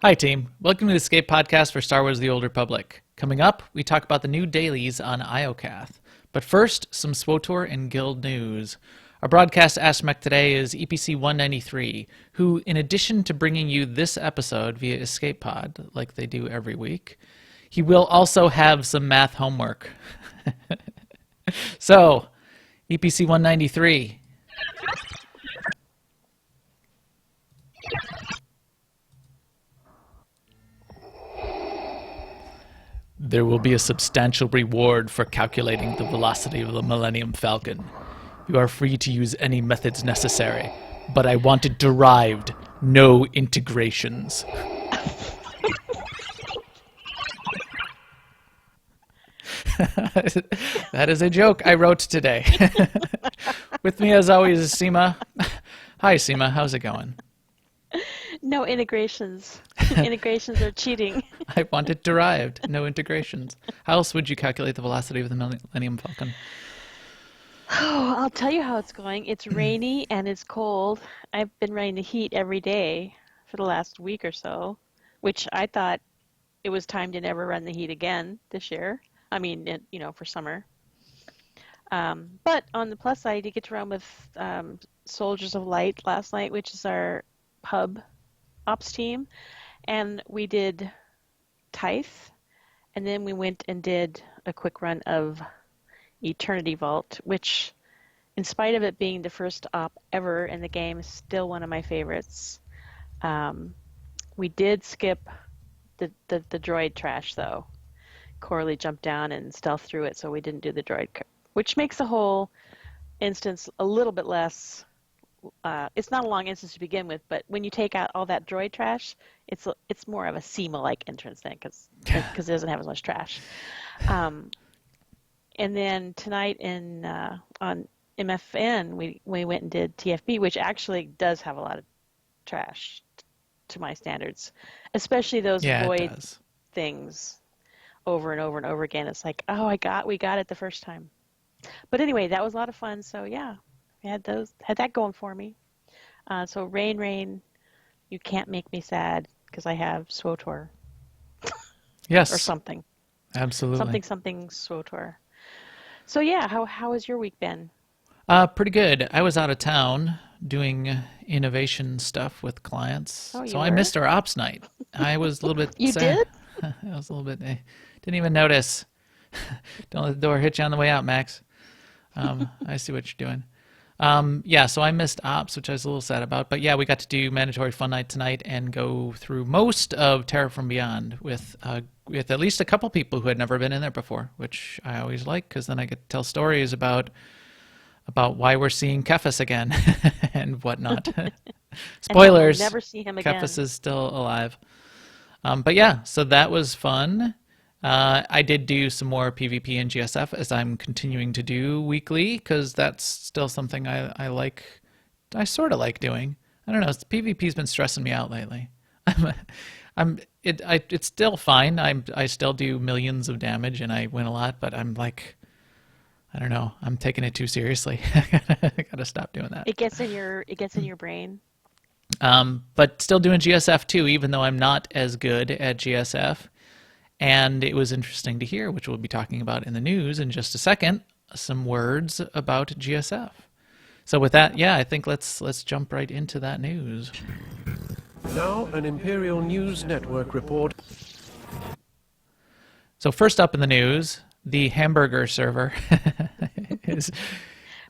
Hi, team. Welcome to the Escape Podcast for Star Wars The Old Republic. Coming up, we talk about the new dailies on IOCath. But first, some SWTOR and Guild news. Our broadcast aspect today is EPC 193, who, in addition to bringing you this episode via Escape Pod, like they do every week, he will also have some math homework. So, EPC 193. There will be a substantial reward for calculating the velocity of the Millennium Falcon. You are free to use any methods necessary, but I want it derived, no integrations. That is a joke I wrote today. With me, as always, is Seema. Hi, Seema. How's it going? No integrations. Integrations are cheating. I want it derived, no integrations. How else would you calculate the velocity of the Millennium Falcon? Oh, I'll tell you how it's going. It's rainy and it's cold. I've been running the heat every day for the last week or so, which I thought it was time to never run the heat again this year. I mean, for summer. But on the plus side, you get to run with Soldiers of Light last night, which is our pub ops team, and we did Tithe, and then we went and did a quick run of Eternity Vault, which, in spite of it being the first op ever in the game, is still one of my favorites. We did skip the droid trash, though. Corley jumped down and stealth through it, so we didn't do the droid, which makes the whole instance a little bit less. It's not a long instance to begin with, but when you take out all that droid trash, it's more of a SEMA-like entrance then, because it doesn't have as much trash. And then tonight on MFN, we went and did TFB, which actually does have a lot of trash to my standards, especially those void things over and over and over again. It's like, oh, we got it the first time. But anyway, that was a lot of fun. So yeah, I had that going for me. So rain, you can't make me sad because I have SWTOR. Yes. Or something. Absolutely. Something SWTOR. So yeah, how has your week been? Pretty good. I was out of town doing innovation stuff with clients, Oh, you so I were? missed our ops night. I was a little bit You sad. did? I was a little bit. Didn't even notice. Don't let the door hit you on the way out, Max. I see what you're doing. Yeah, so I missed ops, which I was a little sad about. But yeah, we got to do mandatory fun night tonight and go through most of Terra from Beyond with at least a couple people who had never been in there before, which I always like because then I get to tell stories about why we're seeing Kefis again and whatnot. Spoilers. And we'll never see him again. Kefis is still alive. But yeah, so that was fun. I did do some more PvP and GSF as I'm continuing to do weekly because that's still something I like. I sort of like doing. I don't know. PvP's been stressing me out lately. It's still fine. I still do millions of damage and I win a lot, but I'm like, I don't know. I'm taking it too seriously. I gotta stop doing that. It gets in your brain. But still doing GSF too, even though I'm not as good at GSF. And it was interesting to hear, which we'll be talking about in the news in just a second, some words about GSF. So with that, yeah, I think let's jump right into that news. Now an Imperial News Network report. So first up in the news, the hamburger server is...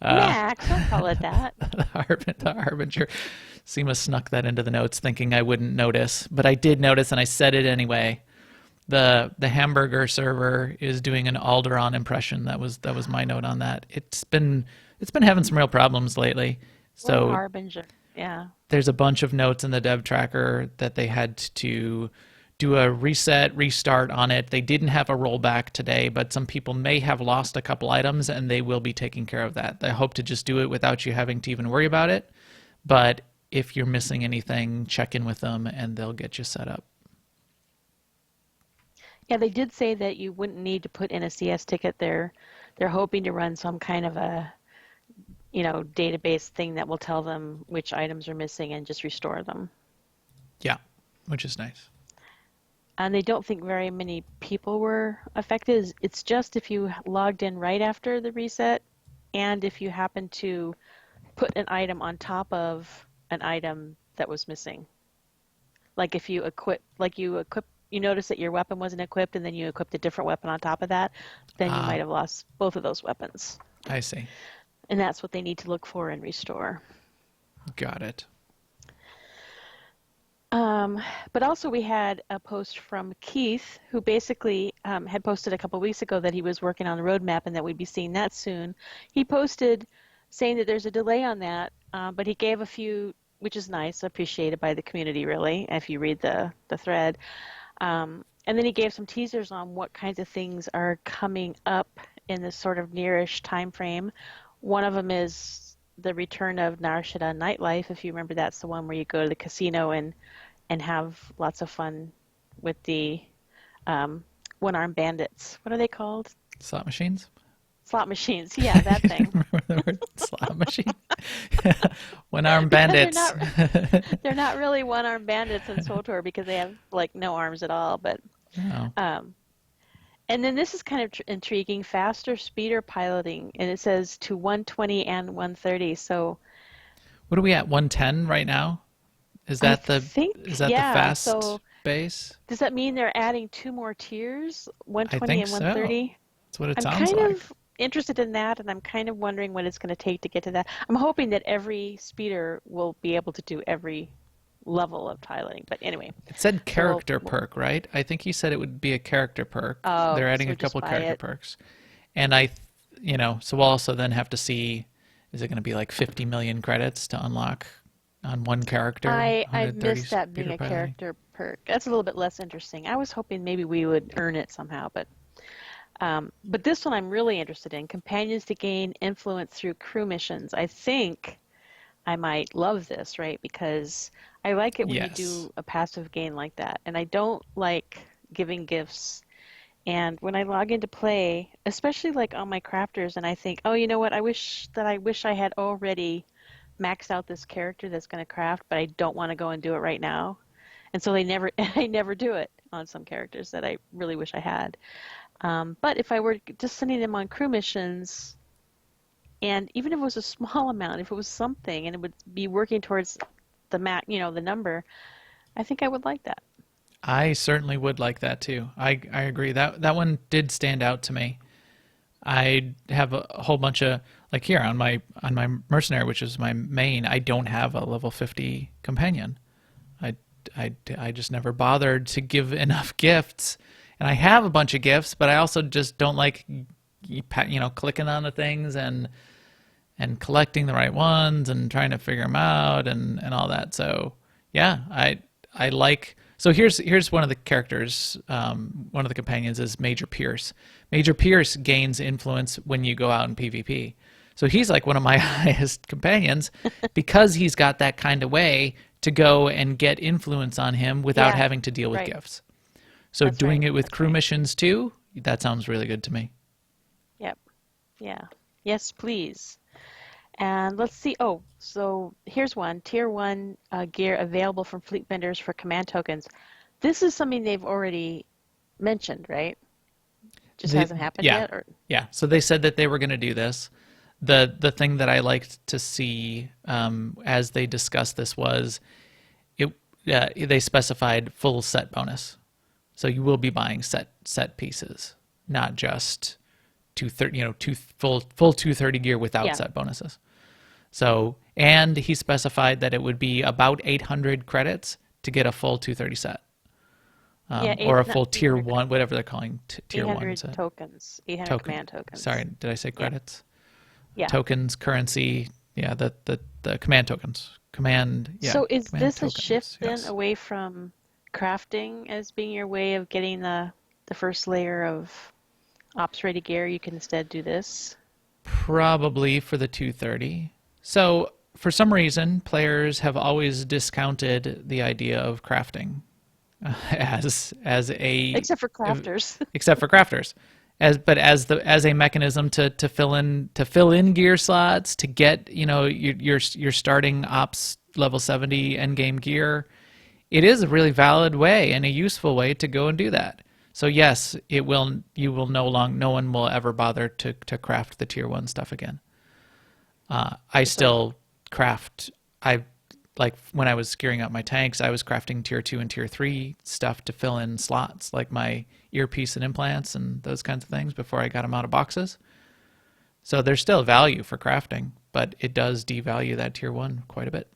Max, don't call it that. the Harbinger. Seema snuck that into the notes thinking I wouldn't notice, but I did notice and I said it anyway. The hamburger server is doing an Alderaan impression. That was my note on that. It's been having some real problems lately. So Harbinger, yeah. There's a bunch of notes in the dev tracker that they had to do a restart on it. They didn't have a rollback today, but some people may have lost a couple items and they will be taking care of that. They hope to just do it without you having to even worry about it. But if you're missing anything, check in with them and they'll get you set up. Yeah, they did say that you wouldn't need to put in a CS ticket. They're hoping to run some kind of a database thing that will tell them which items are missing and just restore them. Yeah, which is nice. and they don't think very many people were affected. It's just if you logged in right after the reset, and if you happen to put an item on top of an item that was missing. Like if you notice that your weapon wasn't equipped and then you equipped a different weapon on top of that, then you might have lost both of those weapons. I see. And that's what they need to look for and restore. Got it. But also we had a post from Keith, who basically had posted a couple weeks ago that he was working on the roadmap and that we'd be seeing that soon. He posted saying that there's a delay on that, but he gave a few, which is nice, appreciated by the community, really, if you read the thread. And then he gave some teasers on what kinds of things are coming up in this sort of nearish time frame. One of them is the return of Narshada Nightlife. If you remember, that's the one where you go to the casino and have lots of fun with the one-armed bandits. What are they called? Slot machines? Slot machines. Yeah, that thing. Remember the word slot machine? One-armed bandits. They're not really one-armed bandits in SWTOR because they have like no arms at all. But and then this is kind of intriguing: faster speeder piloting, and it says to 120 and 130. So what are we at? 110 right now? Is that the fast base? Does that mean they're adding 2 more tiers, 120 and 130? So. That's what it sounds like. I'm kind of interested in that, and I'm kind of wondering what it's going to take to get to that. I'm hoping that every speeder will be able to do every level of piloting. But anyway. It said character perk, right? I think he said it would be a character perk. Oh, they're adding so a couple just buy character it. perks. And so we'll also then have to see, is it going to be like 50 million credits to unlock on one character? I 130 missed that being speeder a piloting? character perk. That's a little bit less interesting. I was hoping maybe we would earn it somehow, but this one I'm really interested in. Companions to gain influence through crew missions. I think I might love this, right? Because I like it when Yes. you do a passive gain like that. And I don't like giving gifts. And when I log into play, especially like on my crafters, and I think, oh, you know what? I wish I had already maxed out this character that's going to craft, but I don't want to go and do it right now. And so I never do it on some characters that I really wish I had. But if I were just sending them on crew missions, and even if it was a small amount, if it was something, and it would be working towards the the number, I think I would like that. I certainly would like that too. I agree. That one did stand out to me. I have a whole bunch of, like here on my mercenary, which is my main, I don't have a level 50 companion. I just never bothered to give enough gifts. And I have a bunch of gifts, but I also just don't like clicking on the things and collecting the right ones and trying to figure them out and all that. So yeah, I like. So here's one of the characters. One of the companions is Major Pierce. Major Pierce gains influence when you go out in PvP. So he's like one of my highest companions because he's got that kind of way to go and get influence on him without having to deal with right. gifts. So That's doing right, it with that's crew right. missions too, that sounds really good to me. Yep. Yeah. Yes, please. And let's see. Oh, so here's one. Tier 1 gear available from fleet vendors for command tokens. This is something they've already mentioned, right? Just hasn't happened yet? Or? Yeah. So they said that they were going to do this. The thing that I liked to see as they discussed this was they specified full set bonus. So you will be buying set pieces, not just full 230 gear without set bonuses. So, and he specified that it would be about 800 credits to get a full 230 set. Or a full tier 1, whatever they're calling tier 1 set. 800 tokens, 800 command tokens. Sorry, did I say credits? Yeah. Tokens, currency, the command tokens. So is command this tokens, a shift then yes. away from crafting as being your way of getting the first layer of ops ready gear? You can instead do this? Probably for the 230. So for some reason, players have always discounted the idea of crafting as a Except for crafters. except for crafters, as a mechanism to fill in gear slots, to get your starting ops level 70 endgame gear. it is a really valid way and a useful way to go and do that. So yes, it will. You will no one will ever bother to craft the tier 1 stuff again. I still craft. I like when I was gearing up my tanks, I was crafting tier 2 and tier 3 stuff to fill in slots, like my earpiece and implants and those kinds of things before I got them out of boxes. So there's still value for crafting, but it does devalue that tier 1 quite a bit.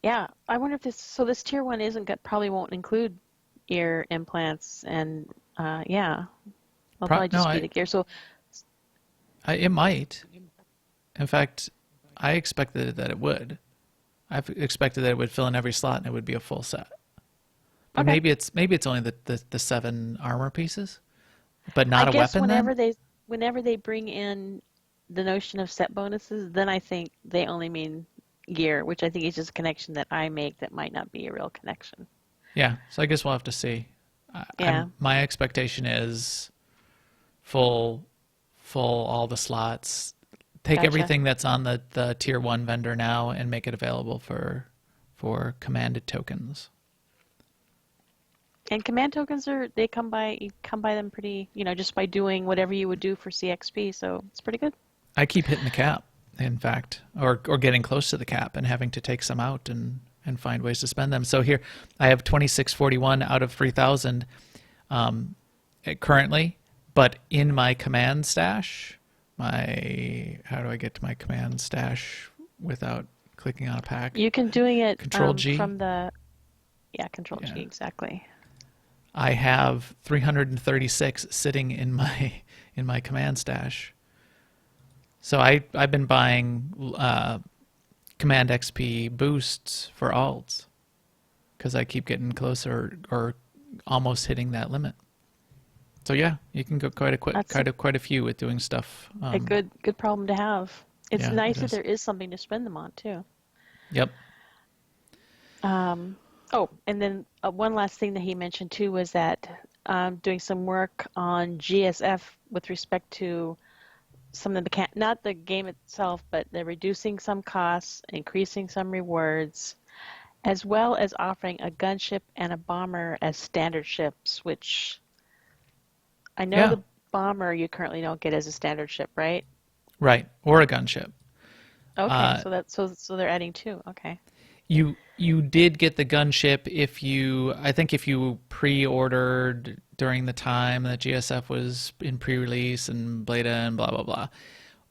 Yeah, I wonder if this tier 1 probably won't include ear implants and yeah, it'll probably just be the gear. So it might. In fact, I expected that it would. I've expected that it would fill in every slot and it would be a full set. But okay. maybe it's only the 7 armor pieces, but not I a guess weapon. whenever they bring in the notion of set bonuses, then I think they only mean gear, which I think is just a connection that I make that might not be a real connection. Yeah, so I guess we'll have to see. Yeah. My expectation is full all the slots. Take Gotcha. everything that's on the tier 1 vendor now and make it available for commanded tokens. And command tokens you come by them pretty, just by doing whatever you would do for CXP, so it's pretty good. I keep hitting the cap, in fact, or getting close to the cap and having to take some out and find ways to spend them. So here I have 2641 out of 3000 currently, but in my command stash, how do I get to my command stash without clicking on a pack? You can doing it Control G from the Control G, exactly. I have 336 sitting in my command stash. So I've been buying command XP boosts for alts because I keep getting closer or almost hitting that limit. So yeah, you can go quite a few with doing stuff. A good problem to have. It's nice that is. there is something to spend them on too. Yep. Oh, and then one last thing that he mentioned too was that doing some work on GSF with respect to some of the not the game itself, but they're reducing some costs, increasing some rewards, as well as offering a gunship and a bomber as standard ships, which I know the bomber you currently don't get as a standard ship, right? Right, or a gunship. Okay, so they're adding 2. Okay. You did get the gunship if you pre-ordered during the time that GSF was in pre-release and beta and blah blah blah.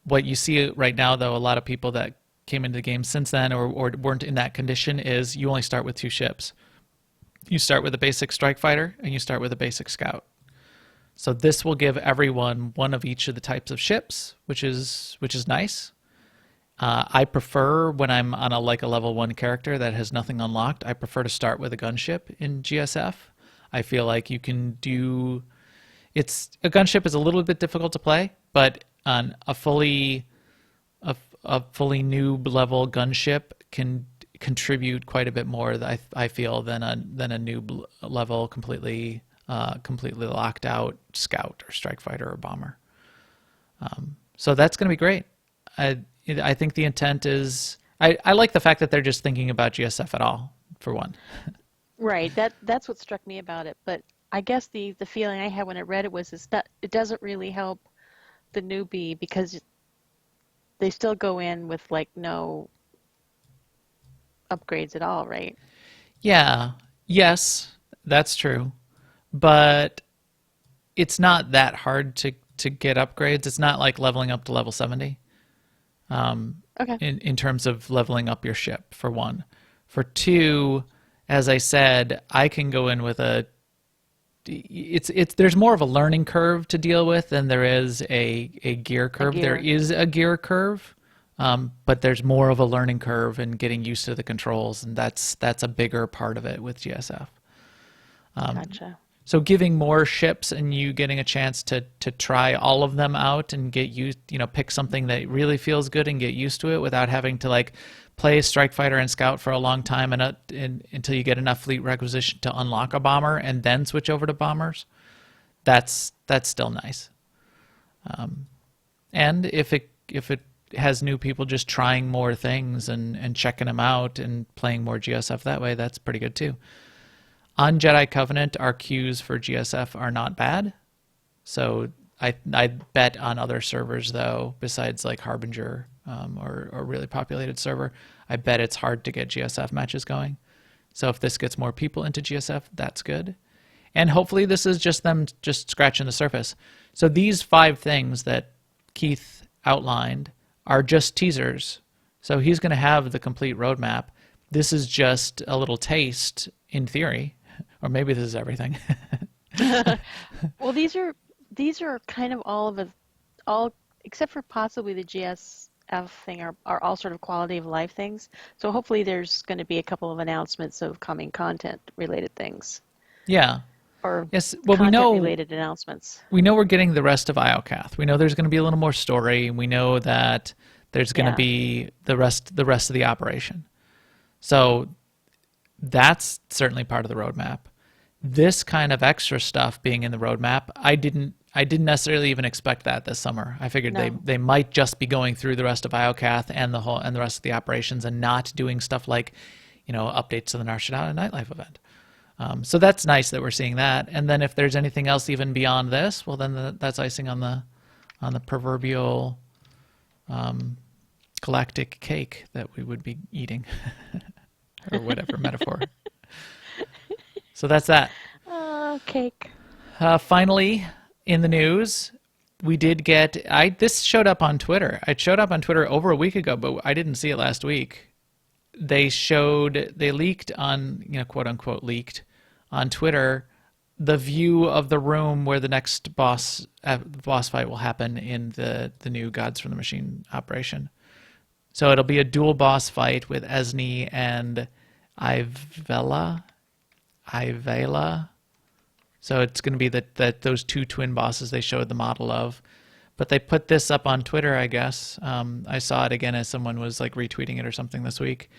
What you see right now, though, a lot of people that came into the game since then or weren't in that condition is you only start with 2 ships. You start with a basic strike fighter and you start with a basic scout. So this will give everyone one of each of the types of ships, which is nice. I prefer when I'm on a level 1 character that has nothing unlocked, I prefer to start with a gunship in GSF. I feel like you can do a gunship is a little bit difficult to play, but on a fully noob level gunship can contribute quite a bit more, I feel, than a noob level completely locked out scout or strike fighter or bomber. So that's going to be great. I think the intent is I like the fact that they're just thinking about GSF at all, for one. Right. That's what struck me about it. But I guess the feeling I had when I read it was it doesn't really help the newbie because they still go in with no upgrades at all, right? Yeah. Yes, that's true. But it's not that hard to get upgrades. It's not like leveling up to level 70. Okay. In terms of leveling up your ship, for one. For two, as I said, I can go in with there's more of a learning curve to deal with than there is a gear curve. There is a gear curve, but there's more of a learning curve in getting used to the controls, and that's a bigger part of it with GSF. Gotcha. So giving more ships and you getting a chance to try all of them out and get used, pick something that really feels good and get used to it without having to play Strike Fighter and Scout for a long time and until you get enough fleet requisition to unlock a bomber and then switch over to bombers. That's still nice. And if it has new people just trying more things and checking them out and playing more GSF that way, that's pretty good too. On Jedi Covenant, our queues for GSF are not bad. So I bet on other servers, though, besides like Harbinger or a really populated server, I bet it's hard to get GSF matches going. So if this gets more people into GSF, that's good. And hopefully this is just them just scratching the surface. So these 5 things that Keith outlined are just teasers. So he's going to have the complete roadmap. This is just a little taste in theory, or maybe this is everything. Well, these are kind of all except for possibly the GSF thing are all sort of quality of life things. So hopefully there's going to be a couple of announcements of coming content related things. Yeah. Or yes. Well, we know related announcements. We know we're getting the rest of Kath. We know there's going to be a little more story. We know that there's going to be the rest of the operation. So that's certainly part of the roadmap. This kind of extra stuff being in the roadmap, I didn't necessarily even expect that this summer. I figured they might just be going through the rest of Kath and the rest of the operations and not doing stuff like, updates to the Nar Shaddaa Nightlife event. So that's nice that we're seeing that. And then if there's anything else even beyond this, well, then that's icing on the proverbial galactic cake that we would be eating, or whatever metaphor. So that's that. Cake. Finally, in the news, we did get. This showed up on Twitter. It showed up on Twitter over a week ago, but I didn't see it last week. They leaked on, quote unquote leaked on Twitter, the view of the room where the next boss fight will happen in the new Gods from the Machine operation. So it'll be a dual boss fight with Esni and Ivela. So it's going to be those 2 twin bosses they showed the model of. But they put this up on Twitter, I guess. I saw it again as someone was like retweeting it or something this week.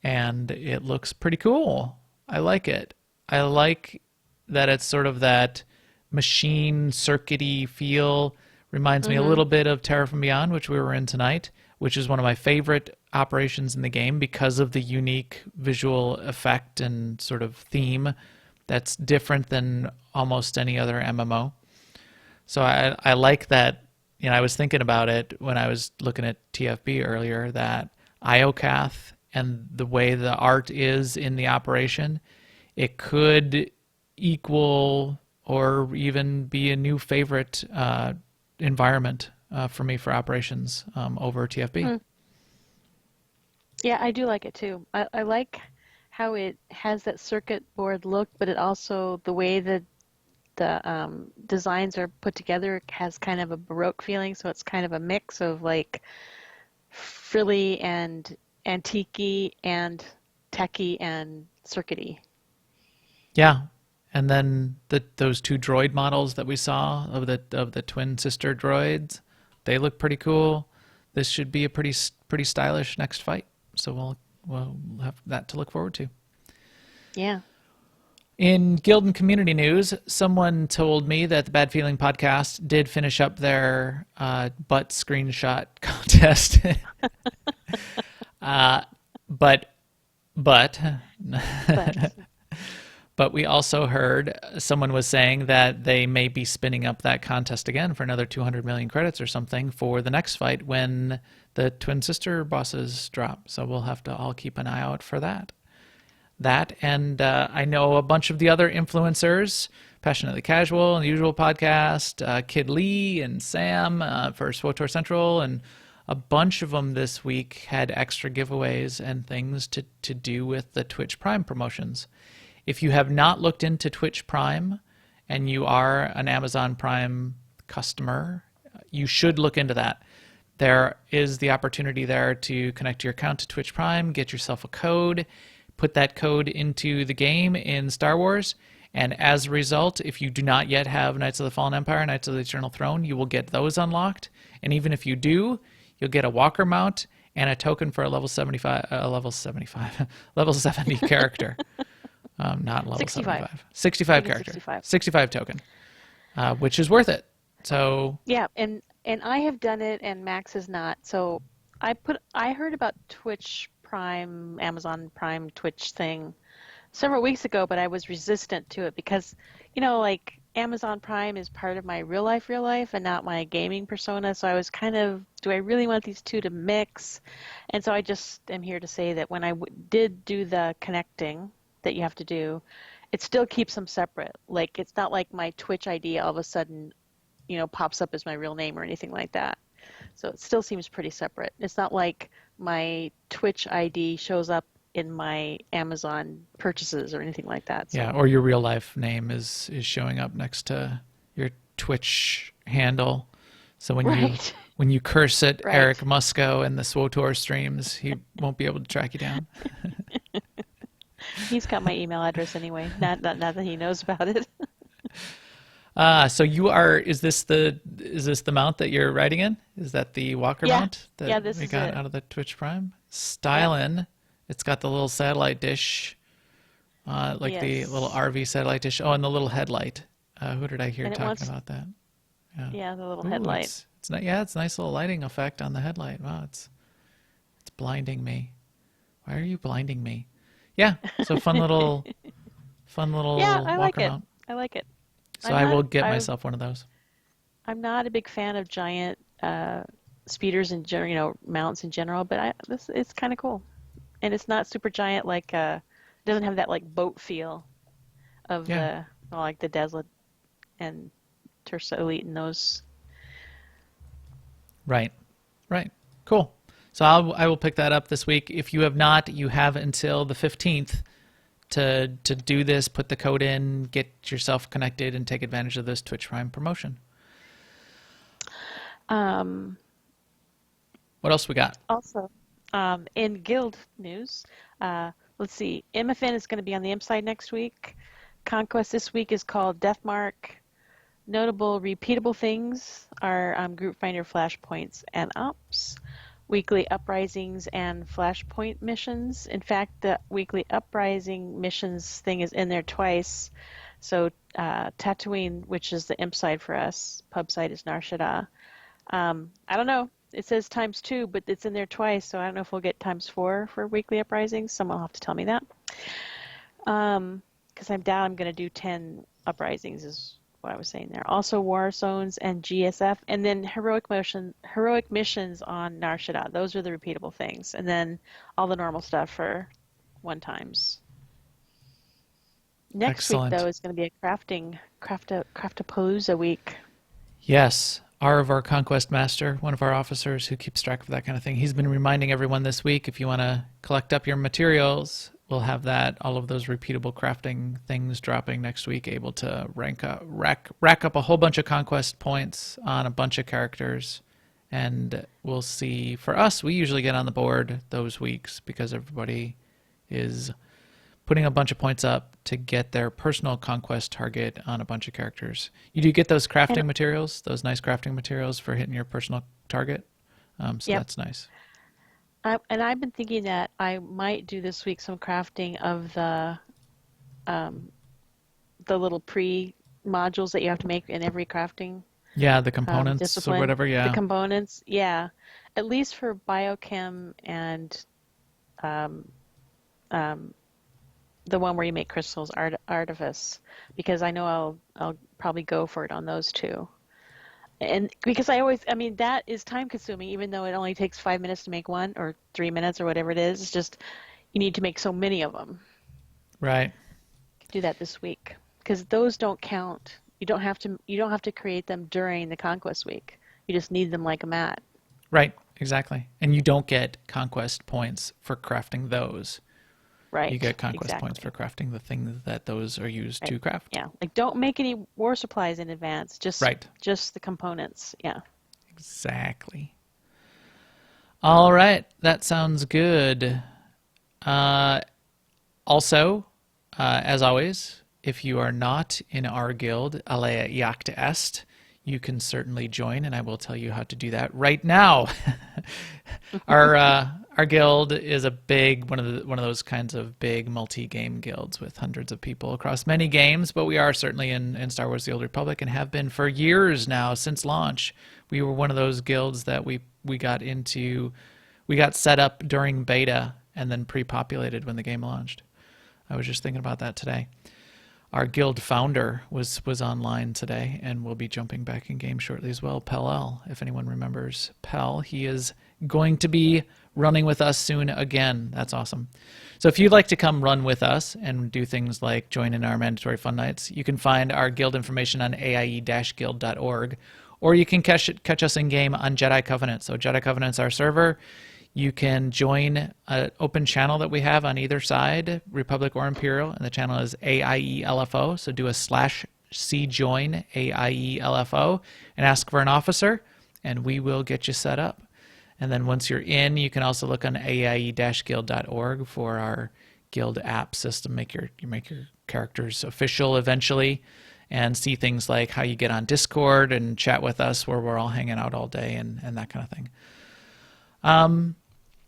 And it looks pretty cool. I like it. I like that it's sort of that machine circuity feel. Reminds me a little bit of Terra from Beyond, which we were in tonight, which is one of my favorite operations in the game because of the unique visual effect and sort of theme that's different than almost any other MMO. So I like that. I was thinking about it when I was looking at TFB earlier, that Kath and the way the art is in the operation, it could equal or even be a new favorite environment for me for operations over TFB. Yeah, I do like it too. I like how it has that circuit board look, but it also, the way that the designs are put together, has kind of a Baroque feeling, so it's kind of a mix of like frilly and antique-y and techy and circuity. Yeah, and then those 2 droid models that we saw of the twin sister droids, they look pretty cool. This should be a pretty stylish next fight, so we'll have that to look forward to. Yeah. In Guild and Community News, someone told me that the Bad Feeling podcast did finish up their butt screenshot contest. But we also heard someone was saying that they may be spinning up that contest again for another 200 million credits or something for the next fight when the twin sister bosses drop. So we'll have to all keep an eye out for that. And I know a bunch of the other influencers, Passionately Casual and the Usual Podcast, Kid Lee and Sam for SWTOR Central, and a bunch of them this week had extra giveaways and things to do with the Twitch Prime promotions. If you have not looked into Twitch Prime and you are an Amazon Prime customer, you should look into that. There is the opportunity there to connect your account to Twitch Prime, get yourself a code, put that code into the game in Star Wars, and as a result, if you do not yet have Knights of the Fallen Empire, Knights of the Eternal Throne, you will get those unlocked. And even if you do, you'll get a walker mount and a token for a level 70 character. Not level 75. 65 character. 65 token, which is worth it. So yeah, and And I have done it and Max has not. So I heard about Twitch Prime, Amazon Prime Twitch thing several weeks ago, but I was resistant to it because, like Amazon Prime is part of my real life and not my gaming persona. So I was kind of, do I really want these two to mix? And so I just am here to say that when I did do the connecting that you have to do, it still keeps them separate. Like it's not like my Twitch ID all of a sudden, pops up as my real name or anything like that. So it still seems pretty separate. It's not like my Twitch ID shows up in my Amazon purchases or anything like that. Yeah, So or your real life name is showing up next to your Twitch handle. So right, when you curse at Eric right. Musco in the SWTOR streams, he won't be able to track you down. He's got my email address anyway. Not that he knows about it. So you are, is this the mount that you're riding in? Is that the Walker Yeah, mount that yeah. This we is got it. out of the Twitch Prime? Yep. Stylin'. It's got the little satellite dish, like the little Yes. RV satellite dish. Oh, and the little headlight. Who did I hear And it talking wants, about that? Yeah. yeah, the little Ooh, headlight. it's not, yeah, it's a nice little lighting effect on the headlight. Wow, it's blinding me. Why are you blinding me? Yeah, so fun Yeah, little I like Walker it. mount. I like it. So I'm I not. will get I myself one of those. I'm not a big fan of giant speeders and mounts in general, but this it's kind of cool, and it's not super giant like doesn't have that like boat feel of Yeah, the well, like the Desla and Tersa Elite and those. right, right, cool. So I will pick that up this week. If you have not, you have until the 15th to do this. Put the code in, get yourself connected, and take advantage of this Twitch Prime promotion. Um, What else we got? Also, in guild news, let's see, MFN is going to be on the imp side next week. Conquest this week is called Deathmark. Notable repeatable things are group finder flashpoints and ops, weekly uprisings and flashpoint missions. In fact, the weekly uprising missions thing is in there twice. So Tatooine, which is the imp side for us, pub side is Nar Shaddaa. I don't know. It says times 2, but it's in there twice, so I don't know if we'll get times 4 for weekly uprisings. Someone will have to tell me that. Because I'm down, I'm going to do 10 uprisings is what I was saying there. Also war zones and GSF, and then heroic missions on Nar Shaddaa. Those are the repeatable things, and then all the normal stuff for one times. Next week though Excellent. is going to be a craftapalooza week. Yes, our Conquest Master, one of our officers who keeps track of that kind of thing. He's been reminding everyone this week, if you want to collect up your materials, we'll have all of those repeatable crafting things dropping next week, able to rack up a whole bunch of Conquest points on a bunch of characters. And we'll see, for us, we usually get on the board those weeks because everybody is putting a bunch of points up to get their personal conquest target on a bunch of characters. You do get those And crafting materials, those nice crafting materials for hitting your personal target. So yep, that's nice. and I've been thinking that I might do this week some crafting of the little pre modules that you have to make in every crafting Yeah, the components or discipline. whatever. The Yeah, components, yeah, at least for biochem and um, um, the one where you make crystals, artifice, because I know I'll probably go for it on those two. And because I mean, that is time consuming, even though it only takes 5 minutes to make one or 3 minutes or whatever it is. It's just you need to make so many of them. right, Do that this week because those don't count. You don't have to create them during the conquest week. You just need them like a mat. right, exactly. And you don't get conquest points for crafting those. You Right, get conquest points for exactly. crafting the things that those are used Right. to craft. Yeah. Like don't make any war supplies in advance. Just Right, just the components. Yeah. exactly. All right, that sounds good. Uh, Also, as always, if you are not in our guild, Alea Yacht Est, you can certainly join, and I will tell you how to do that right now. Our guild is a big one of those kinds of big multi-game guilds with hundreds of people across many games, but we are certainly in Star Wars: The Old Republic and have been for years now since launch. We were one of those guilds that we got into. We got set up during beta and then pre-populated when the game launched. I was just thinking about that today. Our guild founder was online today and will be jumping back in game shortly as well. Pel, if anyone remembers Pel, he is going to be running with us soon again. That's awesome. So if you'd like to come run with us and do things like join in our mandatory fun nights, you can find our guild information on aie-guild.org, or you can catch us in game on Jedi Covenant. So Jedi Covenant's our server. You can join an open channel that we have on either side, Republic or Imperial, and the channel is AIELFO. So do a /cjoin AIELFO and ask for an officer, and we will get you set up. And then once you're in, you can also look on aie-guild.org for our guild app system. You make your characters official eventually, and see things like how you get on Discord and chat with us, where we're all hanging out all day and that kind of thing.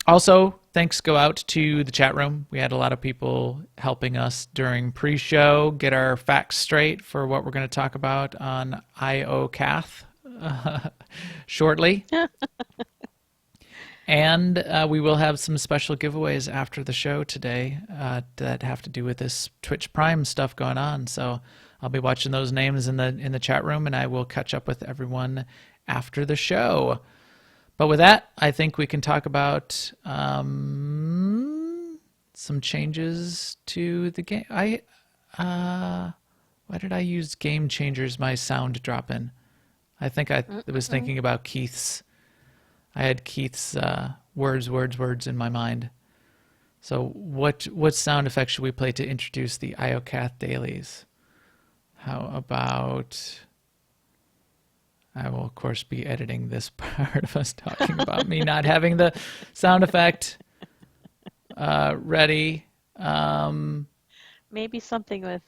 Also, thanks go out to the chat room. We had a lot of people helping us during pre-show get our facts straight for what we're going to talk about on Kath shortly. And we will have some special giveaways after the show today that have to do with this Twitch Prime stuff going on. So I'll be watching those names in the chat room, and I will catch up with everyone after the show. But with that, I think we can talk about some changes to the game. Why did I use Game Changers, my sound drop in? I think I was thinking about Keith's. I had Keith's words in my mind. So what sound effects should we play to introduce the IOCath dailies? How about... I will, of course, be editing this part of us talking about me not having the sound effect ready. Maybe something with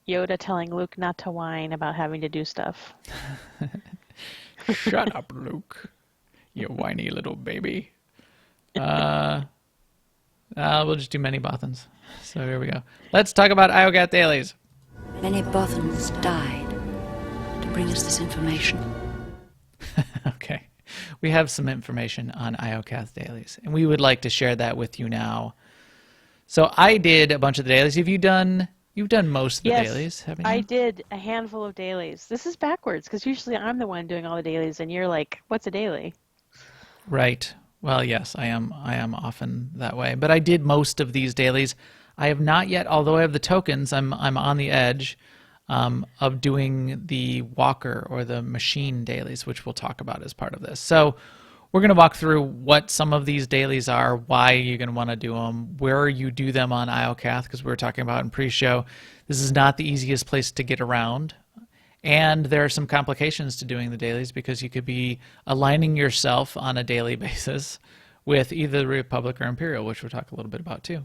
Yoda telling Luke not to whine about having to do stuff. Shut up, Luke, you whiny little baby. We'll just do many Bothans. So here we go. Let's talk about IOCath dailies. Many Bothans died to bring us this information. Okay. We have some information on IOCath dailies, and we would like to share that with you now. So I did a bunch of the dailies. You've done most of the dailies, haven't you? I did a handful of dailies. This is backwards, because usually I'm the one doing all the dailies, and you're like, what's a daily? Right. Well, yes, I am often that way. But I did most of these dailies. I have not yet, although I have the tokens, I'm on the edge of doing the walker or the machine dailies, which we'll talk about as part of this. So we're going to walk through what some of these dailies are, why you're going to want to do them, where you do them on IOCath, because we were talking about in pre-show. This is not the easiest place to get around. And there are some complications to doing the dailies, because you could be aligning yourself on a daily basis with either the Republic or Imperial, which we'll talk a little bit about too.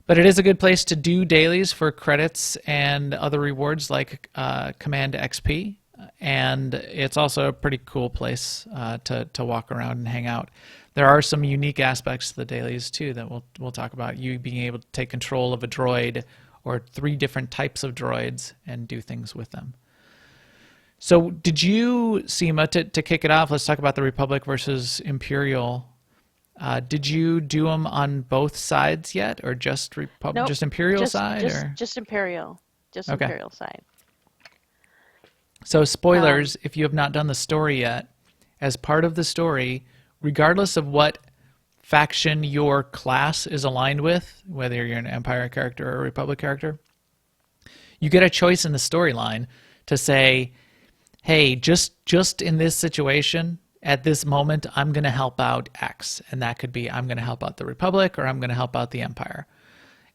But it is a good place to do dailies for credits and other rewards like Command XP. And it's also a pretty cool place to walk around and hang out. There are some unique aspects to the dailies too that we'll talk about. You being able to take control of a droid or 3 different types of droids and do things with them. So did you, Seema, to kick it off, let's talk about the Republic versus Imperial. Did you do them on both sides yet, or just Nope, just Imperial side? Just Imperial. Just Okay. Imperial side. So spoilers, if you have not done the story yet, as part of the story, regardless of what faction your class is aligned with, whether you're an Empire character or a Republic character, you get a choice in the storyline to say, hey, just in this situation, at this moment, I'm going to help out X. And that could be I'm going to help out the Republic or I'm going to help out the Empire.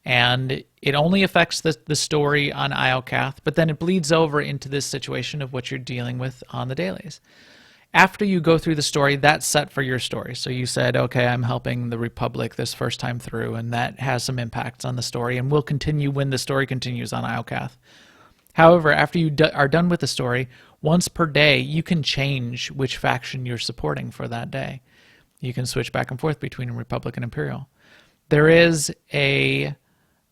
And it only affects the story on IOCath, but then it bleeds over into this situation of what you're dealing with on the dailies. After you go through the story, that's set for your story. So you said, okay, I'm helping the Republic this first time through, and that has some impacts on the story, and will continue when the story continues on IOCath. However, after you are done with the story, once per day, you can change which faction you're supporting for that day. You can switch back and forth between Republic and Imperial. There is a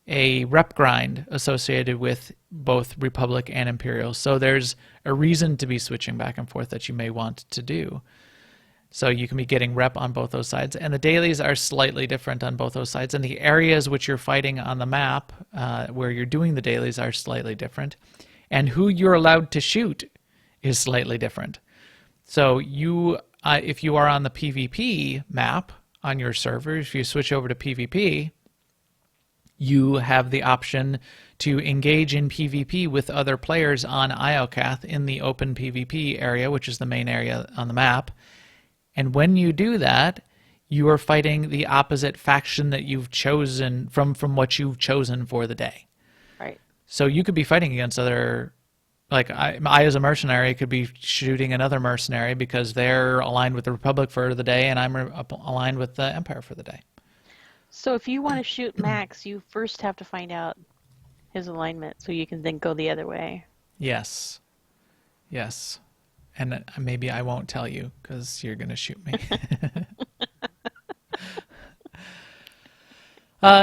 rep grind associated with both Republic and Imperial, so there's a reason to be switching back and forth that you may want to do. So you can be getting rep on both those sides, and the dailies are slightly different on both those sides, and the areas which you're fighting on the map where you're doing the dailies are slightly different, and who you're allowed to shoot is slightly different. So if you are on the PvP map on your server, if you switch over to PvP, you have the option to engage in PvP with other players on Kath in the open PvP area, which is the main area on the map. And when you do that, you are fighting the opposite faction that you've chosen from what you've chosen for the day. Right. So you could be fighting against other, like I as a mercenary could be shooting another mercenary because they're aligned with the Republic for the day, and I'm aligned with the Empire for the day. So if you want to shoot Max, you first have to find out his alignment so you can then go the other way. Yes. Yes. And maybe I won't tell you because you're going to shoot me.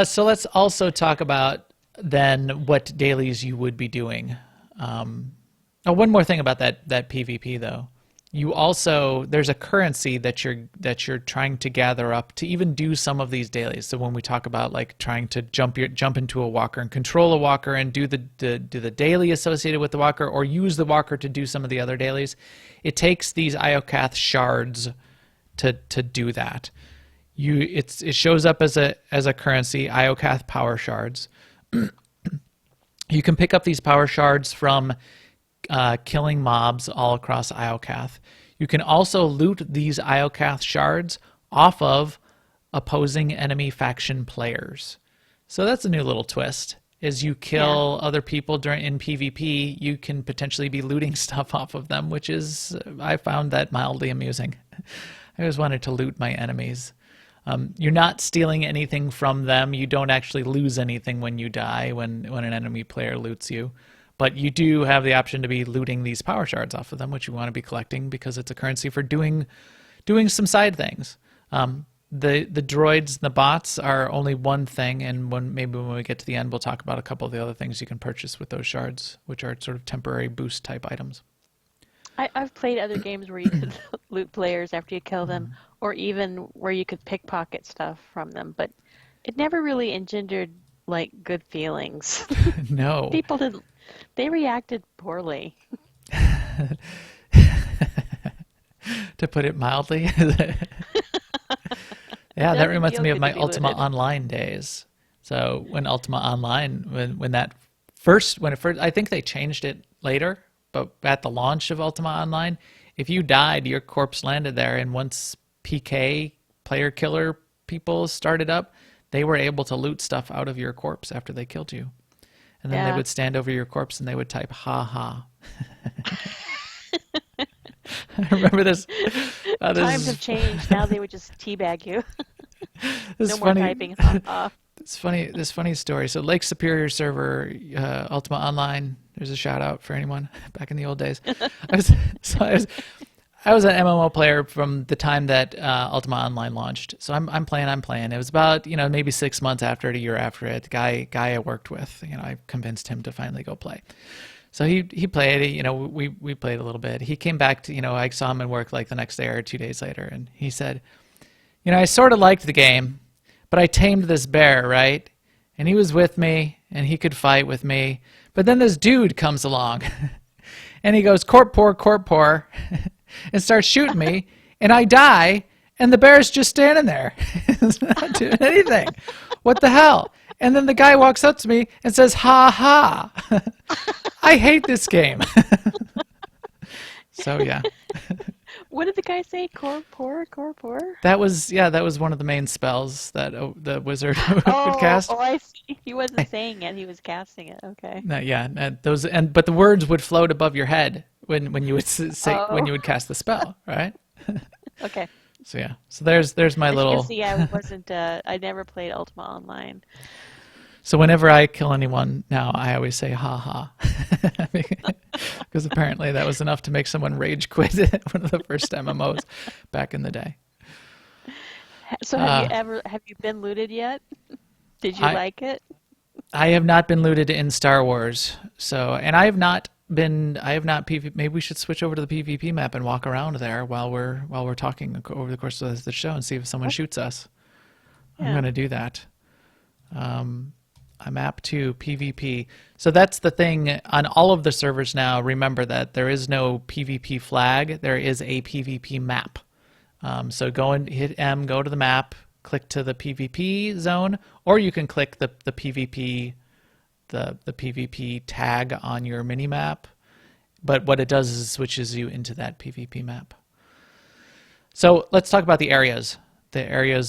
So let's also talk about then what dailies you would be doing. One more thing about that PvP though. You also, there's a currency that you're trying to gather up to even do some of these dailies. So when we talk about like trying to jump into a walker and control a walker and do the daily associated with the walker, or use the walker to do some of the other dailies, it takes these Iokath shards to do that. It shows up as a currency, Iokath power shards. You can pick up these power shards from killing mobs all across Iokath. You can also loot these Iokath shards off of opposing enemy faction players. So that's a new little twist. As you kill other people in PvP, you can potentially be looting stuff off of them, which is, I found that mildly amusing. I always wanted to loot my enemies. You're not stealing anything from them. You don't actually lose anything when you die, when an enemy player loots you. But you do have the option to be looting these power shards off of them, which you want to be collecting because it's a currency for doing some side things. The droids and the bots are only one thing, and maybe when we get to the end, we'll talk about a couple of the other things you can purchase with those shards, which are sort of temporary boost type items. I've played other games where you could loot players after you kill them, or even where you could pickpocket stuff from them, but it never really engendered like good feelings. No. People didn't. They reacted poorly. To put it mildly. Yeah, that reminds me of my Ultima Online days. So when Ultima Online, when it first, I think they changed it later, but at the launch of Ultima Online, if you died, your corpse landed there, and once PK, player killer people started up, they were able to loot stuff out of your corpse after they killed you. And then they would stand over your corpse and they would type, ha ha. I remember this. Times have changed. Now they would just teabag you. No more typing, ha ha. It's funny. This funny story. So Lake Superior server, Ultima Online. There's a shout out for anyone back in the old days. I was an MMO player from the time that Ultima Online launched. So I'm playing. It was about maybe 6 months after it, a year after it. Guy I worked with, I convinced him to finally go play. So he played. We played a little bit. He came back to I saw him at work like the next day or 2 days later, and he said, I sort of liked the game, but I tamed this bear, right? And he was with me, and he could fight with me. But then this dude comes along, and he goes, corp poor, and starts shooting me, and I die, and the bear's just standing there. It's not doing anything. What the hell? And then the guy walks up to me and says, ha ha. I hate this game. So, yeah. What did the guy say? Corpor? That was one of the main spells that the wizard would cast. Oh, I see. He wasn't saying it; he was casting it. Okay. But the words would float above your head when you would when you would cast the spell, right? Okay. So yeah. So there's my little. You can see, I wasn't. I never played Ultima Online. So whenever I kill anyone now, I always say ha ha, because because apparently that was enough to make someone rage quit one of the first MMOs back in the day. So have you been looted yet? Did you I like it? I have not been looted in Star Wars, so and I have not PvP. Maybe we should switch over to the PvP map and walk around there while we're talking over the course of the show and see if someone shoots us. I'm Yeah. going to do that. A map to PvP. So that's the thing on all of the servers now. Remember that there is no PvP flag. There is a PvP map. So go and hit M, go to the map, click to the PvP zone, or you can click the PvP the PvP tag on your mini map. But what it does is it switches you into that PvP map. So let's talk about the areas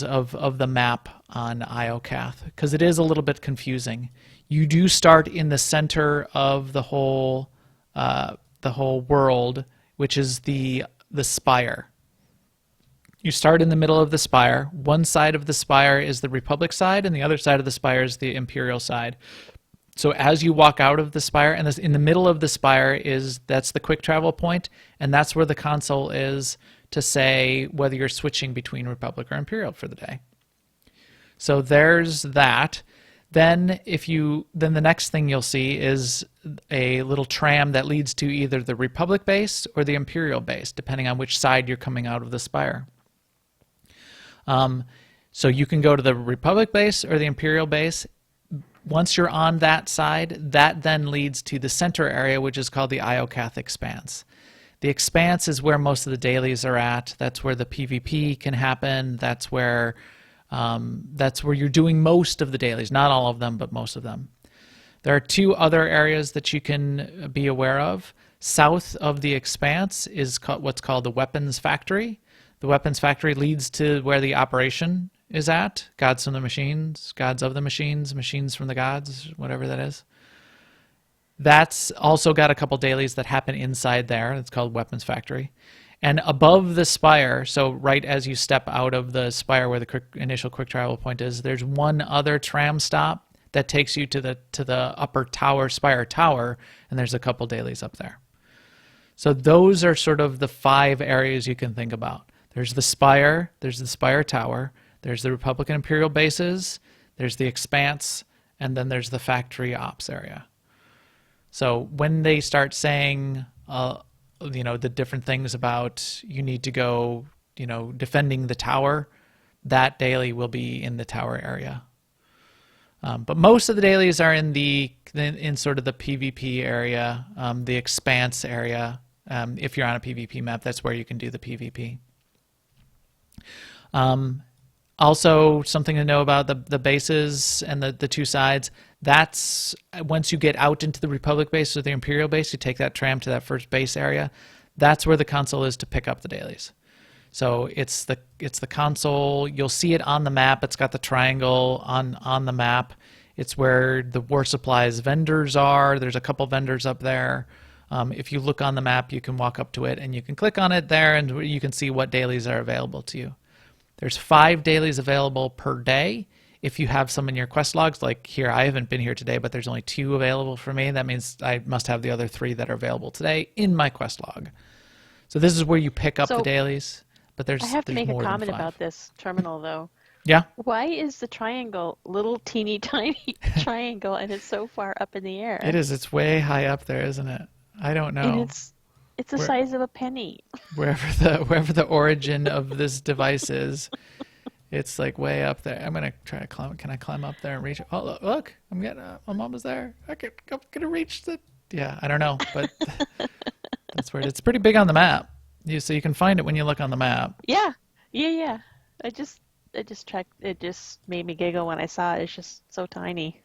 of the map on IOCath, because it is a little bit confusing. You do start in the center of the whole world, which is the spire. You start in the middle of the spire. One side of the spire is the Republic side, and the other side of the spire is the Imperial side. So as you walk out of the spire, and in the middle of the spire that's the quick travel point, and that's where the console is to say whether you're switching between Republic or Imperial for the day. So there's that. Then the next thing you'll see is a little tram that leads to either the Republic base or the Imperial base, depending on which side you're coming out of the spire. So you can go to the Republic base or the Imperial base. Once you're on that side, that then leads to the center area, which is called the IOCath Expanse. The Expanse is where most of the dailies are at. That's where the PvP can happen. That's where you're doing most of the dailies. Not all of them, but most of them. There are two other areas that you can be aware of. South of the Expanse is what's called the Weapons Factory. The Weapons Factory leads to where the operation is at. Gods from the machines, gods of the machines, machines from the gods, whatever that is. That's also got a couple dailies that happen inside there. It's called Weapons Factory. And above the spire, so right as you step out of the spire where the initial quick travel point is, there's one other tram stop that takes you to the upper tower, spire tower, and there's a couple dailies up there. So those are sort of the 5 areas you can think about. There's the spire tower, there's the Republican Imperial bases, there's the Expanse, and then there's the factory ops area. So when they start saying, the different things about you need to go, defending the tower, that daily will be in the tower area. But most of the dailies are in sort of the PvP area, the Expanse area. If you're on a PvP map, that's where you can do the PvP. Also, something to know about the bases and the two sides. That's once you get out into the Republic base or the Imperial base, you take that tram to that first base area. That's where the console is to pick up the dailies. So it's the console. You'll see it on the map. It's got the triangle on the map. It's where the war supplies vendors are. There's a couple vendors up there. If you look on the map, you can walk up to it and you can click on it there, and you can see what dailies are available to you. There's 5 dailies available per day. If you have some in your quest logs, like here, I haven't been here today, but there's only 2 available for me. That means I must have the other 3 that are available today in my quest log. So this is where you pick up the dailies. But there's I have to make a more than comment 5. about this terminal, though. Yeah. Why is the triangle little teeny tiny triangle and it's so far up in the air? It is. It's way high up there, isn't it? I don't know. And it's the size of a penny. Wherever the origin of this device is, it's like way up there. I'm gonna try to climb. Can I climb up there and reach it? Oh, look! I'm getting. I'm almost there. I'm gonna reach the. Yeah, I don't know, but that's where it is. It's pretty big on the map. So you can find it when you look on the map. Yeah. I just checked. It just made me giggle when I saw it. It's just so tiny.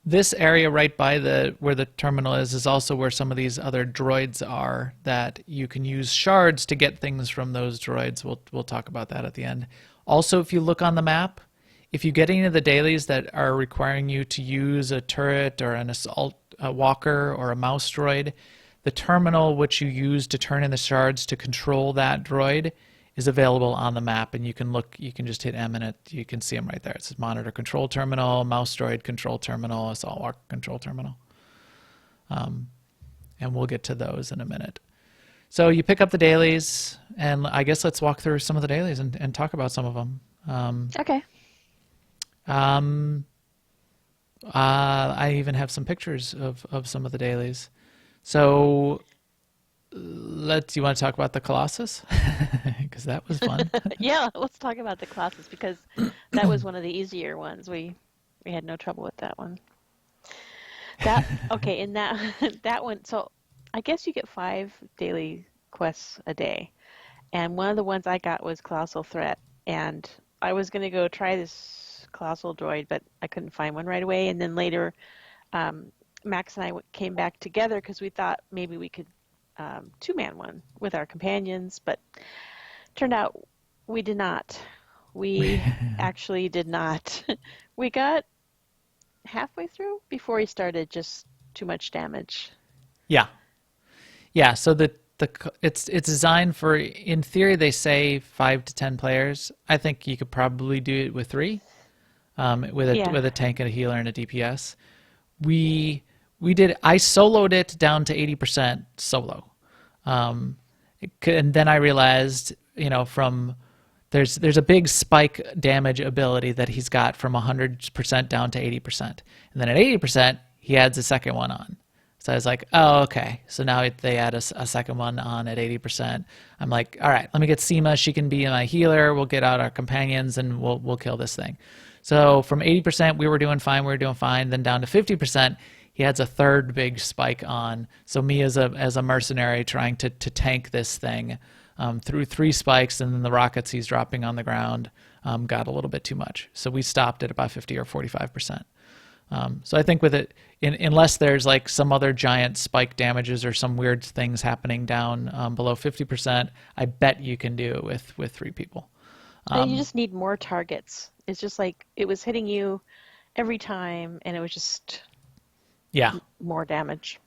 This area right by where the terminal is also where some of these other droids are that you can use shards to get things from those droids. We'll talk about that at the end. Also, if you look on the map, if you get any of the dailies that are requiring you to use a turret or an assault walker or a mouse droid, the terminal which you use to turn in the shards to control that droid is available on the map, and you can just hit M and you can see them right there. It says monitor control terminal, mouse droid control terminal, assault walker control terminal. And and we'll get to those in a minute. So you pick up the dailies, and I guess let's walk through some of the dailies and talk about some of them. Okay. I even have some pictures of some of the dailies. So you want to talk about the Colossus? Because that was fun. Yeah, let's talk about the Colossus because that was one of the easier ones. We had no trouble with that one. Okay, in that one, so I guess you get 5 daily quests a day. And one of the ones I got was Colossal Threat. And I was going to go try this Colossal Droid, but I couldn't find one right away. And then later, Max and I came back together because we thought maybe we could two-man one with our companions, but turned out we did not. We actually did not. We got halfway through before he started just too much damage. Yeah. So it's designed for, in theory, they say 5 to 10 players. I think you could probably do it with 3, with a tank and a healer and a DPS. I soloed it down to 80% solo. And then I realized, there's a big spike damage ability that he's got from 100% down to 80%. And then at 80%, he adds a second one on. So I was like, oh, okay. So now they add a second one on at 80%. I'm like, all right, let me get Seema. She can be my healer. We'll get out our companions and we'll kill this thing. So from 80%, we were doing fine. Then down to 50%, he adds a third big spike on. So me as a mercenary trying to tank this thing through 3 spikes, and then the rockets he's dropping on the ground got a little bit too much. So we stopped at about 50 or 45%. So I think with it, unless there's like some other giant spike damages or some weird things happening down below 50%, I bet you can do it with 3 people. And you just need more targets. It's just like it was hitting you every time, and it was just more damage.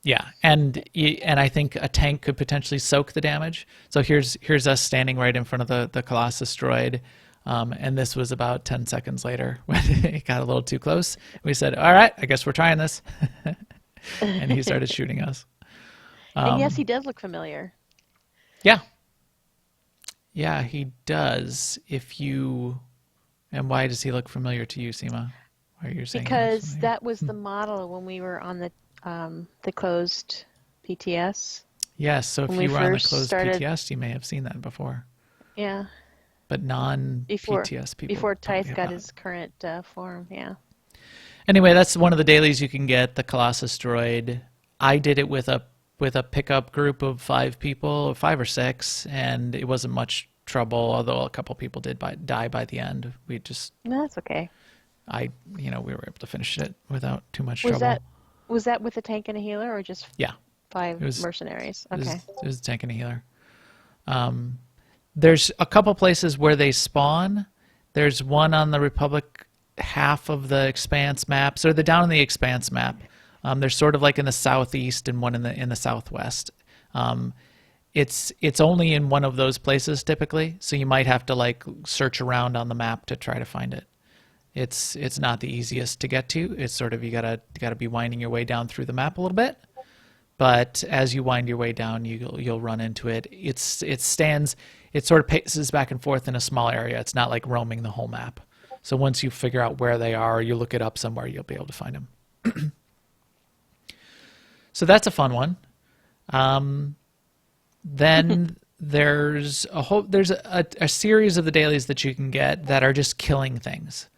Yeah, and I think a tank could potentially soak the damage. So here's us standing right in front of the Colossus droid. And this was about 10 seconds later when it got a little too close. We said, all right, I guess we're trying this. And he started shooting us. And yes, he does look familiar. Yeah. Yeah, he does. And why does he look familiar to you, Seema? Why are you saying because that was the model when we were on the closed PTS. Yes, so if you were on the closed PTS, you may have seen that before. Yeah. But non-PTS people. Before Tyth got his current form, yeah. Anyway, that's one of the dailies you can get, the Colossus droid. I did it with a pickup group of 5 people, 5 or 6, and it wasn't much trouble, although a couple people did die by the end. No, that's okay. We were able to finish it without too much trouble. Was that with a tank and a healer, or just 5 mercenaries? Okay. It was a tank and a healer. There's a couple places where they spawn. There's one on the Republic half of the Expanse map. So they're down in the Expanse map. They're sort of like in the southeast and one in the southwest. It's only in one of those places typically, so you might have to like search around on the map to try to find it. It's not the easiest to get to. It's sort of you gotta be winding your way down through the map a little bit. But as you wind your way down, you'll run into it. It sort of paces back and forth in a small area. It's not like roaming the whole map. So once you figure out where they are, or you look it up somewhere, you'll be able to find them. So that's a fun one. Then there's a series of the dailies that you can get that are just killing things.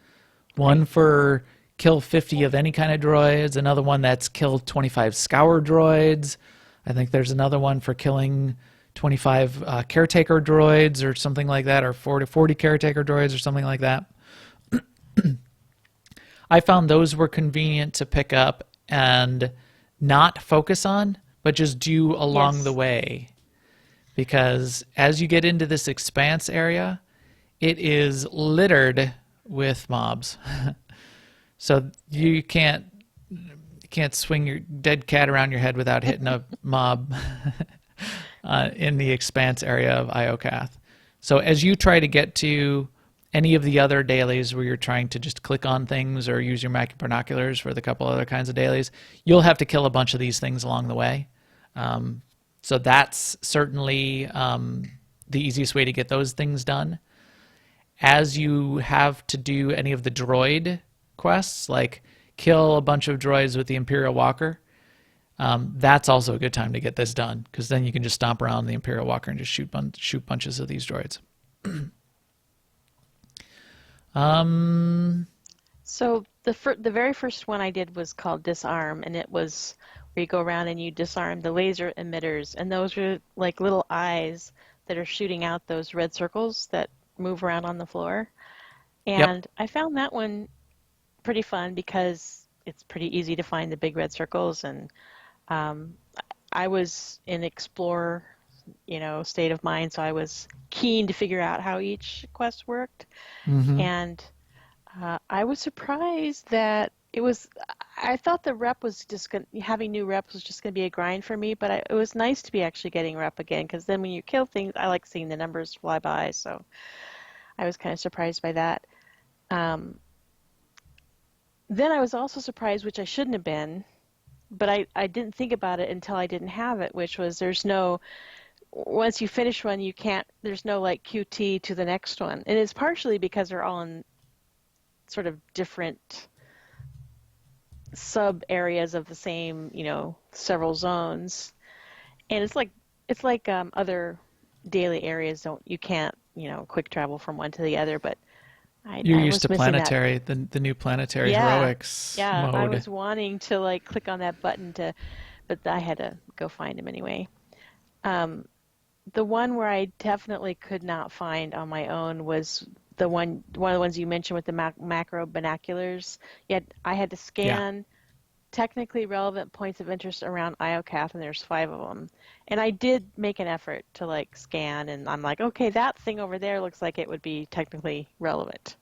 One for kill 50 of any kind of droids, another one that's kill 25 scour droids. I think there's another one for killing 25 caretaker droids or something like that, or 40 caretaker droids or something like that. I found those were convenient to pick up and not focus on, but just do along the way. Because as you get into this Expanse area, it is littered with mobs. So you can't swing your dead cat around your head without hitting a mob in the Expanse area of Kath. So as you try to get to any of the other dailies where you're trying to just click on things or use your macro binoculars for the couple other kinds of dailies, you'll have to kill a bunch of these things along the way. So that's certainly the easiest way to get those things done. As you have to do any of the droid quests, like kill a bunch of droids with the Imperial Walker, that's also a good time to get this done, because then you can just stomp around the Imperial Walker and just shoot bunches of these droids. So the very first one I did was called Disarm, and it was where you go around and you disarm the laser emitters, and those are like little eyes that are shooting out those red circles that move around on the floor. Yep. And I found that one pretty fun because it's pretty easy to find the big red circles, and I was in explorer, state of mind, so I was keen to figure out how each quest worked. And I was surprised that I thought the rep was having new reps was just going to be a grind for me, but it was nice to be actually getting rep again, because then when you kill things, I like seeing the numbers fly by, so I was kind of surprised by that. Then I was also surprised, which I shouldn't have been, but I didn't think about it until I didn't have it, which was once you finish one, there's no like QT to the next one. And it's partially because they're all in sort of different sub areas of the same, several zones. And it's like other daily areas you can't, quick travel from one to the other, but You're I used was to missing planetary, the new planetary Yeah. heroics Yeah, mode. I was wanting to like click on that button but I had to go find him anyway. The one where I definitely could not find on my own was one of the ones you mentioned with the macro binoculars. Yet I had to scan technically relevant points of interest around IOCAF, and there's 5 of them. And I did make an effort to like scan, and I'm like, okay, that thing over there looks like it would be technically relevant.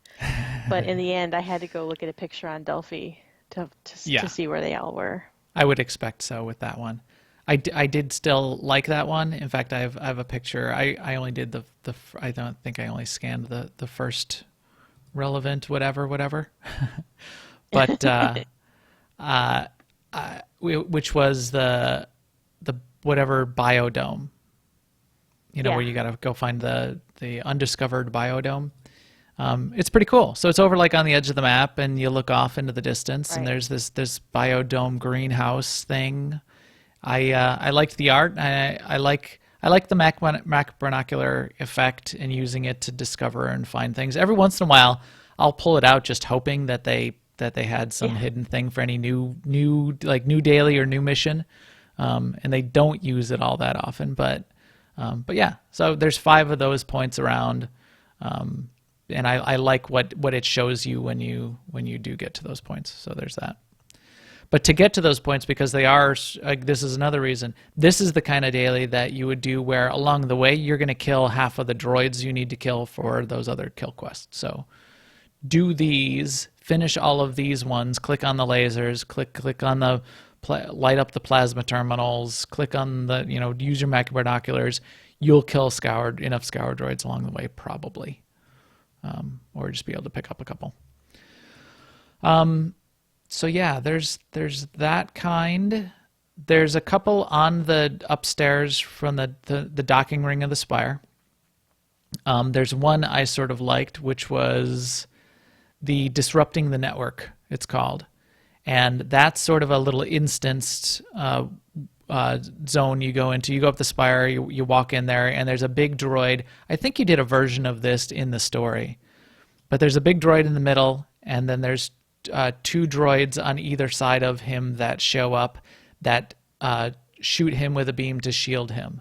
But in the end, I had to go look at a picture on Delphi to see where they all were. I would expect so with that one. I did still like that one. In fact, I have a picture. I only did I don't think I only scanned the first relevant whatever. But which was the whatever biodome, where you got to go find the undiscovered biodome. It's pretty cool. So it's over like on the edge of the map, and you look off into the distance, and there's this biodome greenhouse thing. I liked the art. I like the Mac binocular effect and using it to discover and find things. Every once in a while, I'll pull it out, just hoping that they had some hidden thing for any new daily or new mission, and they don't use it all that often. But yeah, so there's 5 of those points around, and I like what it shows you when you do get to those points. So there's that. But to get to those points, because they are, this is another reason, this is the kind of daily that you would do where along the way you're going to kill half of the droids you need to kill for those other kill quests. So do these, finish all of these ones, click on the lasers, click on the light up the plasma terminals, click on the, use your macro binoculars. You'll kill enough scour droids along the way, probably, or just be able to pick up a couple. So yeah, there's that kind. There's a couple on the upstairs from the docking ring of the Spire. There's one I sort of liked, which was the disrupting the network, it's called. And that's sort of a little instanced zone you go into. You go up the Spire, you walk in there, and there's a big droid. I think you did a version of this in the story. But there's a big droid in the middle, and then there's 2 droids on either side of him that show up that shoot him with a beam to shield him.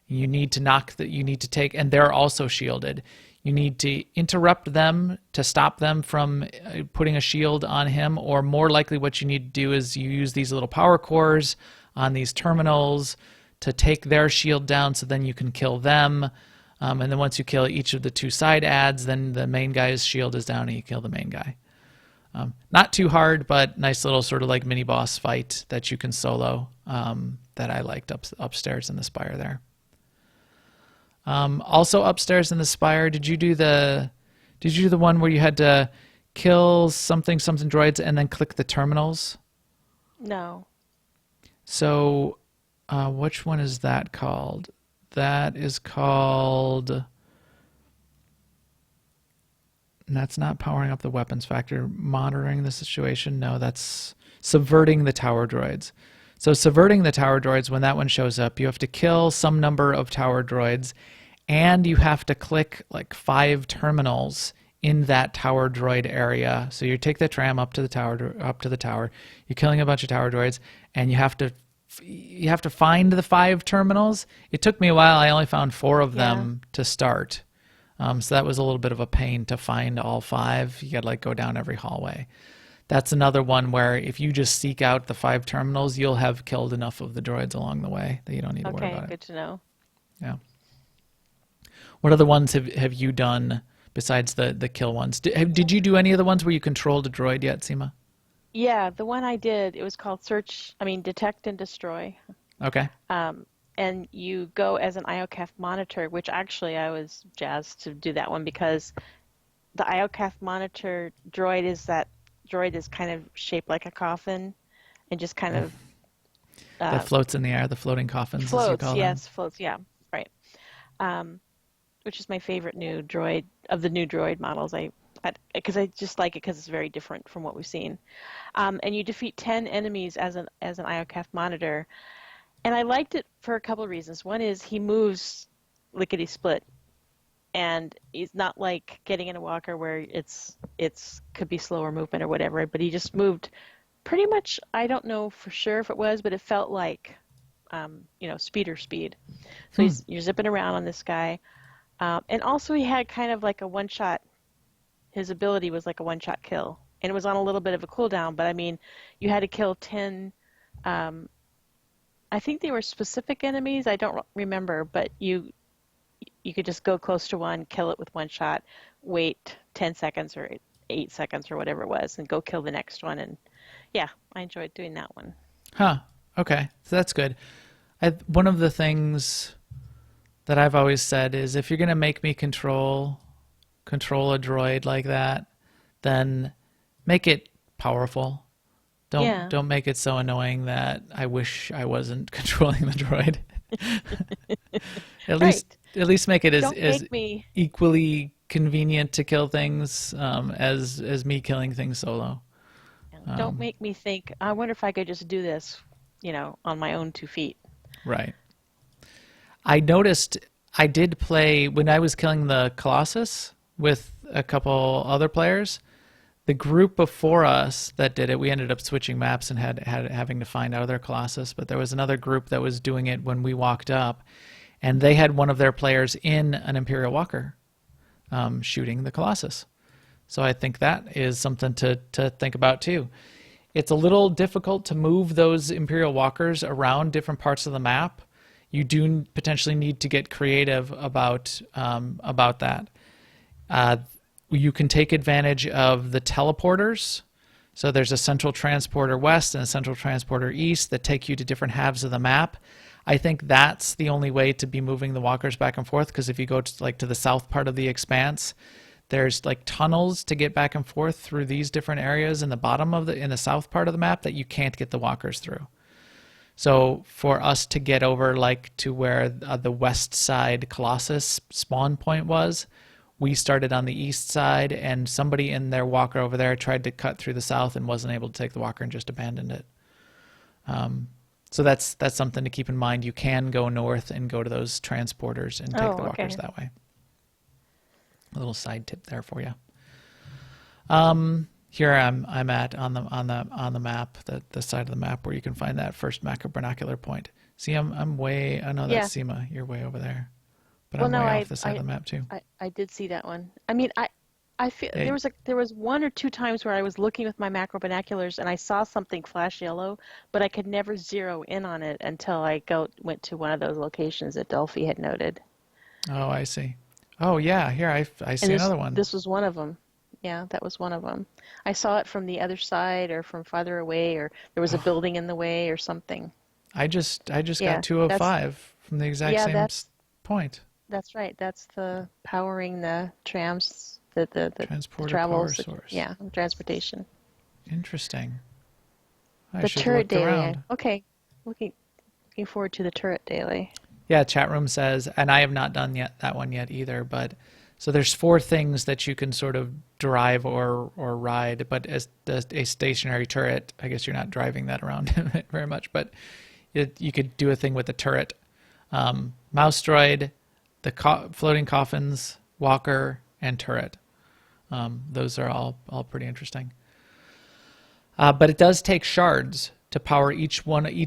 You need to take, and they're also shielded. You need to interrupt them to stop them from putting a shield on him, or more likely what you need to do is you use these little power cores on these terminals to take their shield down, so then you can kill them. And then once you kill each of the 2 side adds, then the main guy's shield is down and you kill the main guy. Not too hard, but nice little sort of like mini boss fight that you can solo, that I liked upstairs in the Spire there. Also upstairs in the Spire, did you do the one where you had to kill something droids and then click the terminals? No. So Which one is that called? That is called... That's not powering up the weapons factor. Monitoring the situation. No, that's subverting the tower droids. So subverting the tower droids, when that one shows up, you have to kill some number of tower droids, and you have to click like 5 terminals in that tower droid area. So you take the tram up to the tower. You're killing a bunch of tower droids, and you have to find the 5 terminals. It took me a while. I only found 4 of them to start. So that was a little bit of a pain to find all 5. You got to like go down every hallway. That's another one where if you just seek out the 5 terminals, you'll have killed enough of the droids along the way that you don't need to worry about it. Okay, good to know. Yeah. What other ones have you done besides the kill ones? Did you do any of the ones where you controlled a droid yet, Seema? Yeah, the one I did, it was called Detect and Destroy. Okay. And you go as an IOCAF monitor, which actually I was jazzed to do that one because the IOCAF monitor droid is kind of shaped like a coffin and just kind of that floats in the air, the floating coffins, as you call them. Floats, yeah, right. Which is my favorite new droid of the new droid models. Because I just like it because it's very different from what we've seen. And you defeat 10 enemies as an IOCAF monitor. And I liked it for a couple of reasons. One is he moves lickety-split, and he's not like getting in a walker where it's could be slower movement or whatever, but he just moved pretty much. I don't know for sure if it was, but it felt like speeder speed. So you're zipping around on this guy, and also he had kind of like a one-shot. His ability was like a one-shot kill, and it was on a little bit of a cooldown. But I mean, you had to kill 10. I think they were specific enemies. I don't remember, but you could just go close to one, kill it with one shot, wait 10 seconds or 8 seconds or whatever it was, and go kill the next one. And yeah, I enjoyed doing that one. Huh. Okay. So that's good. One of the things that I've always said is if you're going to make me control a droid like that, then make it powerful. Don't make it so annoying that I wish I wasn't controlling the droid. At least make it as equally convenient to kill things as me killing things solo. Don't make me think, I wonder if I could just do this, on my own 2 feet. Right. I noticed I did play when I was killing the Colossus with a couple other players. The group before us that did it, we ended up switching maps and having to find out their Colossus, but there was another group that was doing it when we walked up, and they had one of their players in an Imperial Walker shooting the Colossus. So I think that is something to think about too. It's a little difficult to move those Imperial Walkers around different parts of the map. You do potentially need to get creative about that. You can take advantage of the teleporters. So there's a central transporter west and a central transporter east that take you to different halves of the map. I think that's the only way to be moving the walkers back and forth, because if you go to the south part of the expanse, there's like tunnels to get back and forth through these different areas in the south part of the map that you can't get the walkers through. So for us to get over to where the west side Colossus spawn point was, we started on the east side, and somebody in their walker over there tried to cut through the south and wasn't able to take the walker and just abandoned it. So that's something to keep in mind. You can go north and go to those transporters and take the walkers that way. A little side tip there for you. Here I'm at on the map, the side of the map where you can find that first macro binocular point. See, I'm way. I know that's Seema. You're way over there. But I'm way off the side of the map too. I did see that one. I mean, I feel there was 1 or 2 times where I was looking with my macro binoculars and I saw something flash yellow, but I could never zero in on it until I went to one of those locations that Delphi had noted. Oh, I see. Oh yeah, here I see another one. This was one of them. Yeah, that was one of them. I saw it from the other side or from farther away, or there was a building in the way or something. I just got 205 from the exact same point. That's right. That's the powering the trams, the transporter travels, power source. Yeah, transportation. Interesting. The turret area. Okay, looking looking forward to the turret daily. Yeah, chat room says, and I have not done yet that one yet either, but so there's 4 things that you can sort of drive or ride, but as a stationary turret, I guess you're not driving that around very much, but you could do a thing with the turret. Mouse droid, the floating coffins, walker, and turret. Those are all pretty interesting. But it does take shards to power each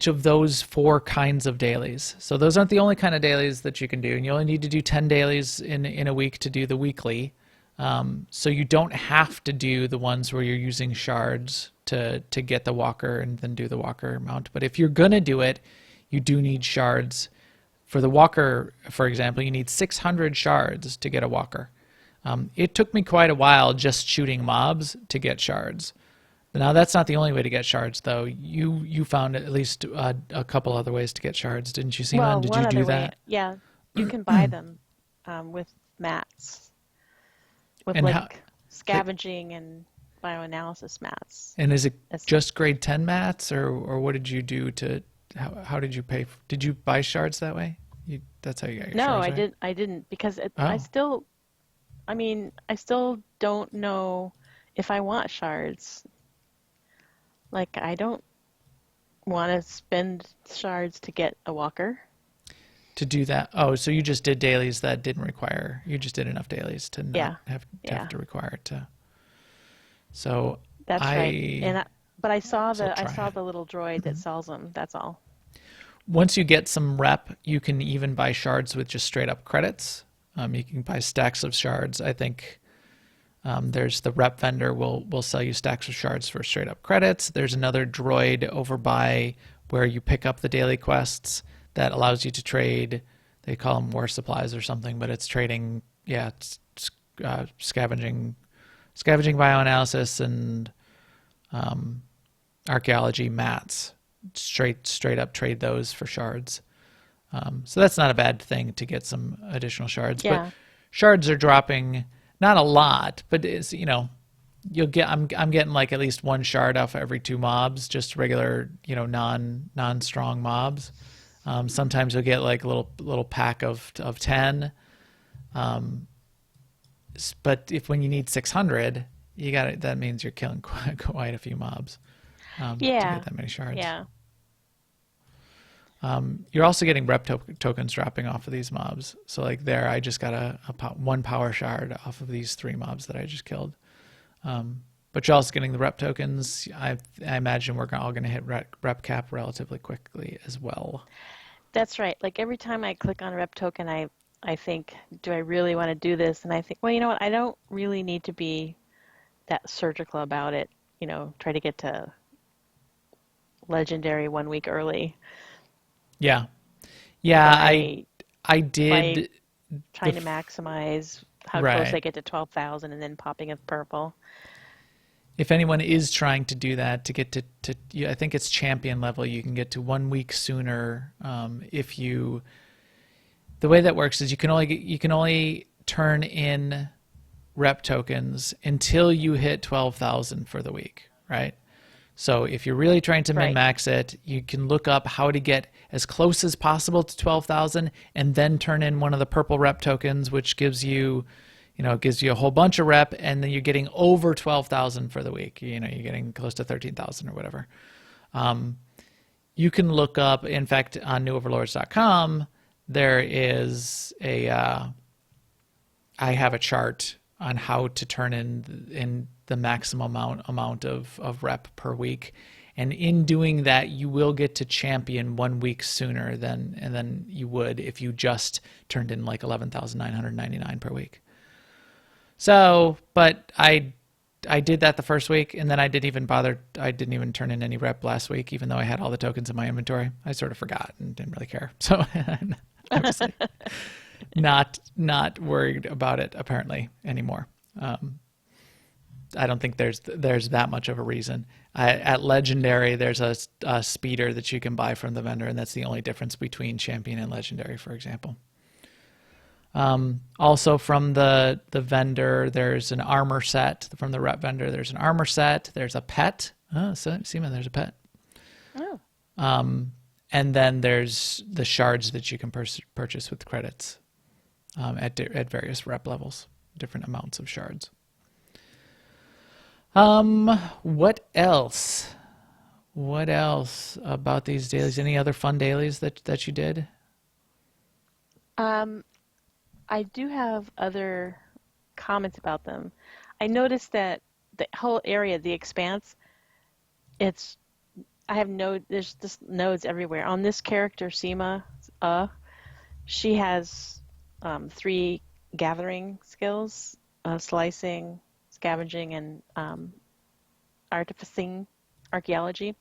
of those 4 kinds of dailies. So those aren't the only kind of dailies that you can do, and you only need to do 10 dailies in a week to do the weekly. So you don't have to do the ones where you're using shards to get the walker and then do the walker mount. But if you're gonna do it, you do need shards. For the walker, for example, you need 600 shards to get a walker. It took me quite a while just shooting mobs to get shards. Now, that's not the only way to get shards, though. You found at least a couple other ways to get shards, didn't you, Seema? Did one you do other way, that? yeah, you can buy them with mats, with And like scavenging and bioanalysis mats. And is it That's- just grade 10 mats, or what did you do to, how did you pay? Did you buy shards that way? That's how you got your No, shards, I right? did. I didn't because Oh. I still don't know if I want shards. Like, I don't want to spend shards to get a walker. To do that. Oh, so you just did dailies that didn't require, you just did enough dailies to not Yeah. have to require it to. So That's right. But I saw So try it. the little droid that sells them. That's all. Once you get some rep, you can even buy shards with just straight up credits. You can buy stacks of shards. I think there's the rep vendor will sell you stacks of shards for straight up credits. There's another droid over by where you pick up the daily quests that allows you to trade. They call them war supplies or something, but it's trading. Yeah, it's scavenging bioanalysis and archaeology mats. Straight up trade those for shards. So that's not a bad thing to get some additional shards. Yeah. But shards are dropping not a lot, but it's, you'll get. I'm getting like at least 1 shard off every 2 mobs, just regular non strong mobs. Sometimes you'll get like a little pack of 10. But when you need 600, you got it. That means you're killing quite a few mobs. To Yeah. get that many shards. Yeah. You're also getting rep tokens dropping off of these mobs. So like there, I just got 1 power shard off of these 3 mobs that I just killed. But you're also getting the rep tokens. I imagine we're all going to hit rep cap relatively quickly as well. That's right. Like every time I click on a rep token, I think, do I really want to do this? And I think, well, you know what? I don't really need to be that surgical about it. Try to get to legendary 1 week early. Yeah. Yeah, By I did. trying to maximize how Right. close I get to 12,000 and then popping a purple. If anyone is trying to do that to get to I think it's champion level, you can get to 1 week sooner. If you, the way that works is you can only turn in rep tokens until you hit 12,000 for the week, right? So if you're really trying to Right. min-max it, you can look up how to get as close as possible to 12,000 and then turn in one of the purple rep tokens, which gives you, it gives you a whole bunch of rep, and then you're getting over 12,000 for the week. You're getting close to 13,000 or whatever. You can look up, in fact, on newoverlords.com, there is I have a chart on how to turn in the maximum amount of rep per week. And in doing that, you will get to champion 1 week sooner than you would if you just turned in like 11,999 per week. So, but I did that the first week, and then I didn't even turn in any rep last week, even though I had all the tokens in my inventory. I sort of forgot and didn't really care. So obviously not worried about it apparently anymore. I don't think there's that much of a reason. At Legendary, there's a speeder that you can buy from the vendor, and that's the only difference between Champion and Legendary, for example. Also from the vendor, there's an armor set. From the rep vendor, there's an armor set. There's a pet. Oh, so Seema, there's a pet. Oh. And then there's the shards that you can purchase with credits at various rep levels, different amounts of shards. What else? What else about these dailies? Any other fun dailies that you did? I do have other comments about them. I noticed that the whole area, the expanse, it's I have there's just nodes everywhere. On this character, Seema, she has 3 gathering skills: slicing, scavenging, and artificing, archaeology.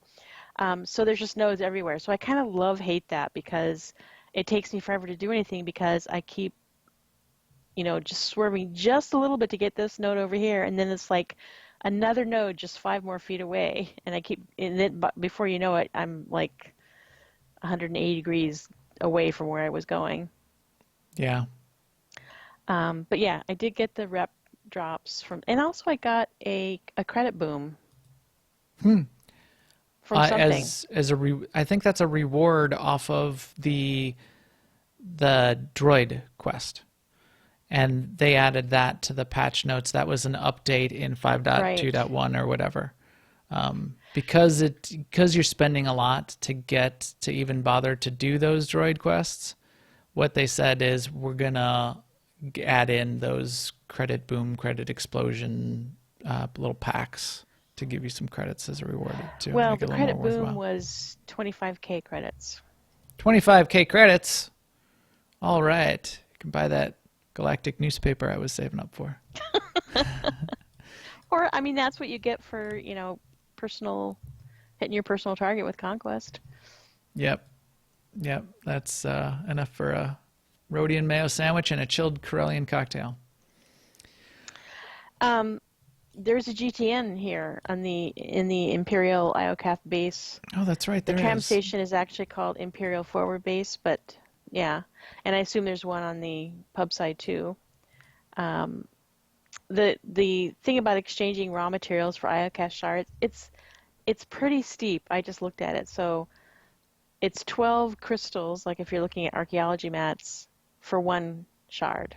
So there's just nodes everywhere. So I kind of hate that because it takes me forever to do anything because I keep, just swerving just a little bit to get this node over here, and then it's like another node just 5 more feet away, and before you know it, I'm like 180 degrees away from where I was going. Yeah. But yeah, I did get the rep drops and also I got a credit boom. From something. I think that's a reward off of the droid quest. And they added that to the patch notes. That was an update in 5.2.1 or whatever. Because you're spending a lot to even bother to do those droid quests, what they said is we're gonna add in those credit boom, credit explosion little packs to give you some credits as a reward to Well, make it the a little credit more boom worthwhile. was 25K credits. 25K credits. All right, you can buy that galactic newspaper I was saving up for. Or, I mean, that's what you get for, hitting your personal target with Conquest. Yep. That's enough for a Rhodian mayo sandwich and a chilled Corellian cocktail. There's a GTN here in the Imperial Iocath base. Oh, that's right. The There tram is. station is actually called Imperial Forward Base, but yeah, and I assume there's one on the pub side too. The thing about exchanging raw materials for Iocath shards, it's pretty steep. I just looked at it, so it's 12 crystals, like if you're looking at archaeology mats, for 1 shard.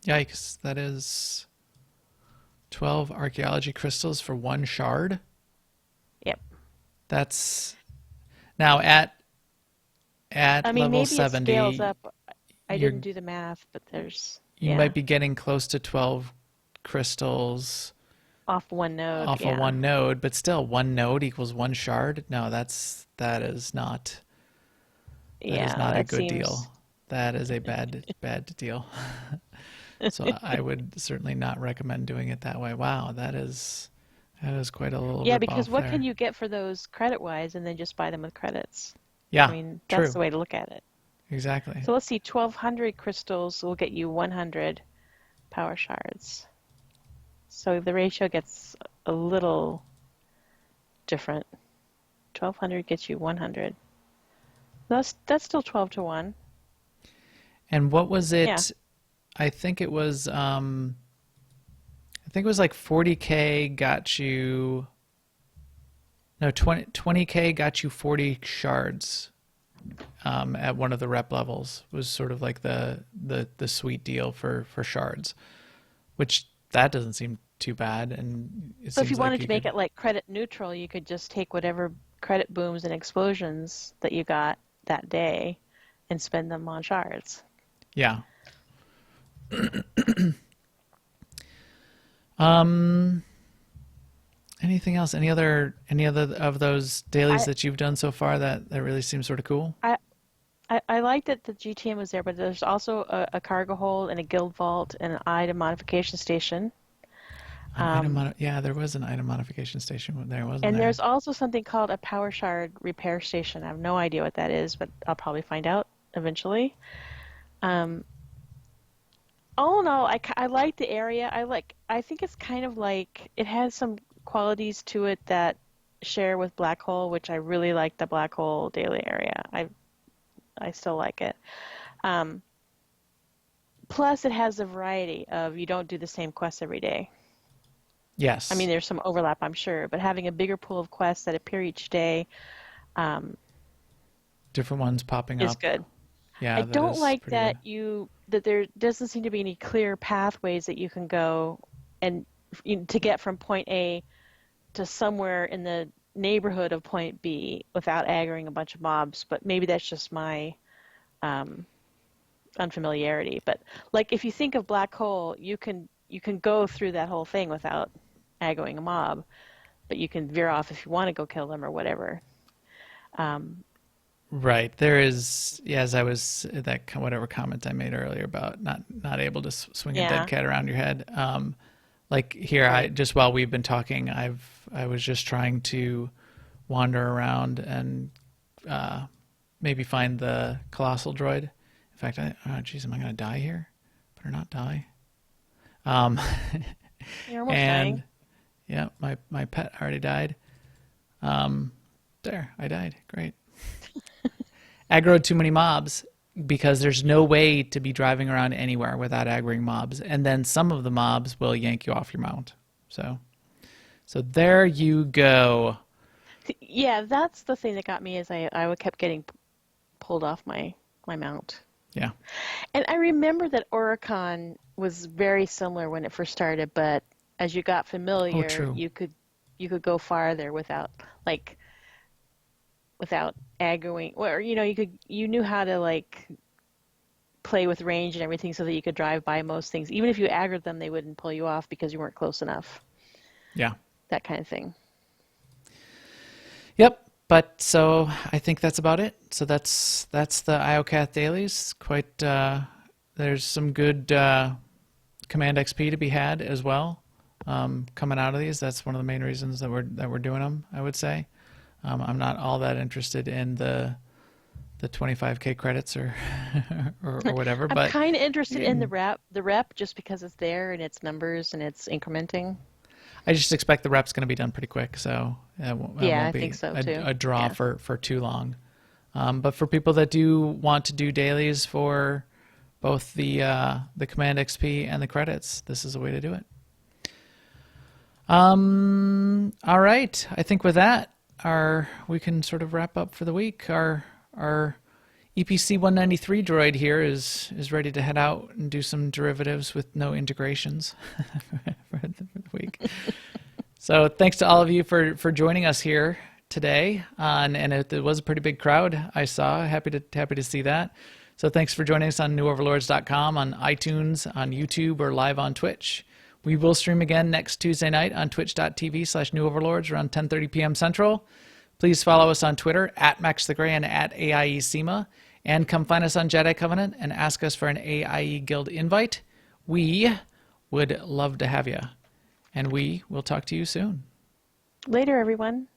Yikes! That is 12 archaeology crystals for 1 shard. Yep. That's now at I mean, level maybe 70. it scales up. I you're- didn't do the math, but You might be getting close to 12 crystals off 1 node. off of 1 node, but still 1 node equals 1 shard. No, that is not a good deal. That is a bad deal. So I would certainly not recommend doing it that way. Wow, that is quite a little. Yeah, rip because off what there. can you get for those credit-wise, and then just buy them with credits? Yeah, I mean, true. that's the way to look at it. Exactly. So let's see, 1,200 crystals will get you 100 power shards. So the ratio gets a little different. 1,200 gets you 100. That's still 12 to 1. And what was it? Yeah. I think it was like 40K got you. No, 20K got you 40 shards at one of the rep levels. Was sort of like the sweet deal for shards, which that doesn't seem too bad. And So if you wanted to make it like credit neutral, you could just take whatever credit booms and explosions that you got that day and spend them on shards. Yeah. Anything else? Any other of those dailies that you've done so far that really seems sort of cool? I liked that the GTM was there, but there's also a cargo hold and a guild vault and an item modification station. Yeah, there was an item modification station there, wasn't there? And there's also something called a power shard repair station. I have no idea what that is, but I'll probably find out eventually. All in all, I like the area. I think it's kind of like it has some qualities to it that share with Black Hole, which I really like the Black Hole daily area. I still like it. Plus, it has a variety of you don't do the same quests every day. Yes. I mean, there's some overlap, I'm sure, but having a bigger pool of quests that appear each day different ones popping is up. good. Yeah, I that don't is like pretty good. that there doesn't seem to be any clear pathways that you can go and to get from point A to somewhere in the neighborhood of point B without aggroing a bunch of mobs. But maybe that's just my um, unfamiliarity. But like if you think of black hole, you can go through that whole thing without aggroing a mob, but you can veer off if you want to go kill them or whatever. Um, Right. There is, yeah, as I was whatever comment I made earlier about not able to swing a dead yeah, cat around your head. Like here, I right. just while we've been talking, I was just trying to wander around and maybe find the colossal droid. In fact, oh geez, am I gonna die here? Better not die. Um, You're almost and dying. yeah, my pet already died. There, I died. Great. Aggroed too many mobs because there's no way to be driving around anywhere without aggroing mobs, and then some of the mobs will yank you off your mount. So there you go. Yeah, that's the thing that got me is I kept getting pulled off my mount. Yeah. And I remember that Oricon was very similar when it first started, but as you got Oh, familiar, true. you could go farther like without aggroing, or you knew how to like play with range and everything so that you could drive by most things. Even if you aggroed them, they wouldn't pull you off because you weren't close enough. Yeah. That kind of thing. Yep. But so I think that's about it. So that's the IOCath dailies. Quite there's some good Command XP to be had as well coming out of these. That's one of the main reasons that we're doing them, I would say. I'm not all that interested in the 25K credits or or whatever, I'm but kind of interested in the rep just because it's there and it's numbers and it's incrementing. I just expect the rep's going to be done pretty quick, so it Yeah, I won't think be so too. a draw Yeah. for too long. But for people that do want to do dailies for both the Command XP and the credits, this is a way to do it. All right, I think with that, we can sort of wrap up for the week. Our EPC 193 droid here is ready to head out and do some derivatives with no integrations for the week. So thanks to all of you for joining us here today. And it was a pretty big crowd I saw. Happy to see that. So thanks for joining us on newoverlords.com, on iTunes, on YouTube, or live on Twitch. We will stream again next Tuesday night on twitch.tv/newoverlords around 10:30 p.m. Central. Please follow us on Twitter @MaxTheGray and @AIESEMA. And come find us on Jedi Covenant and ask us for an AIE Guild invite. We would love to have you. And we will talk to you soon. Later, everyone.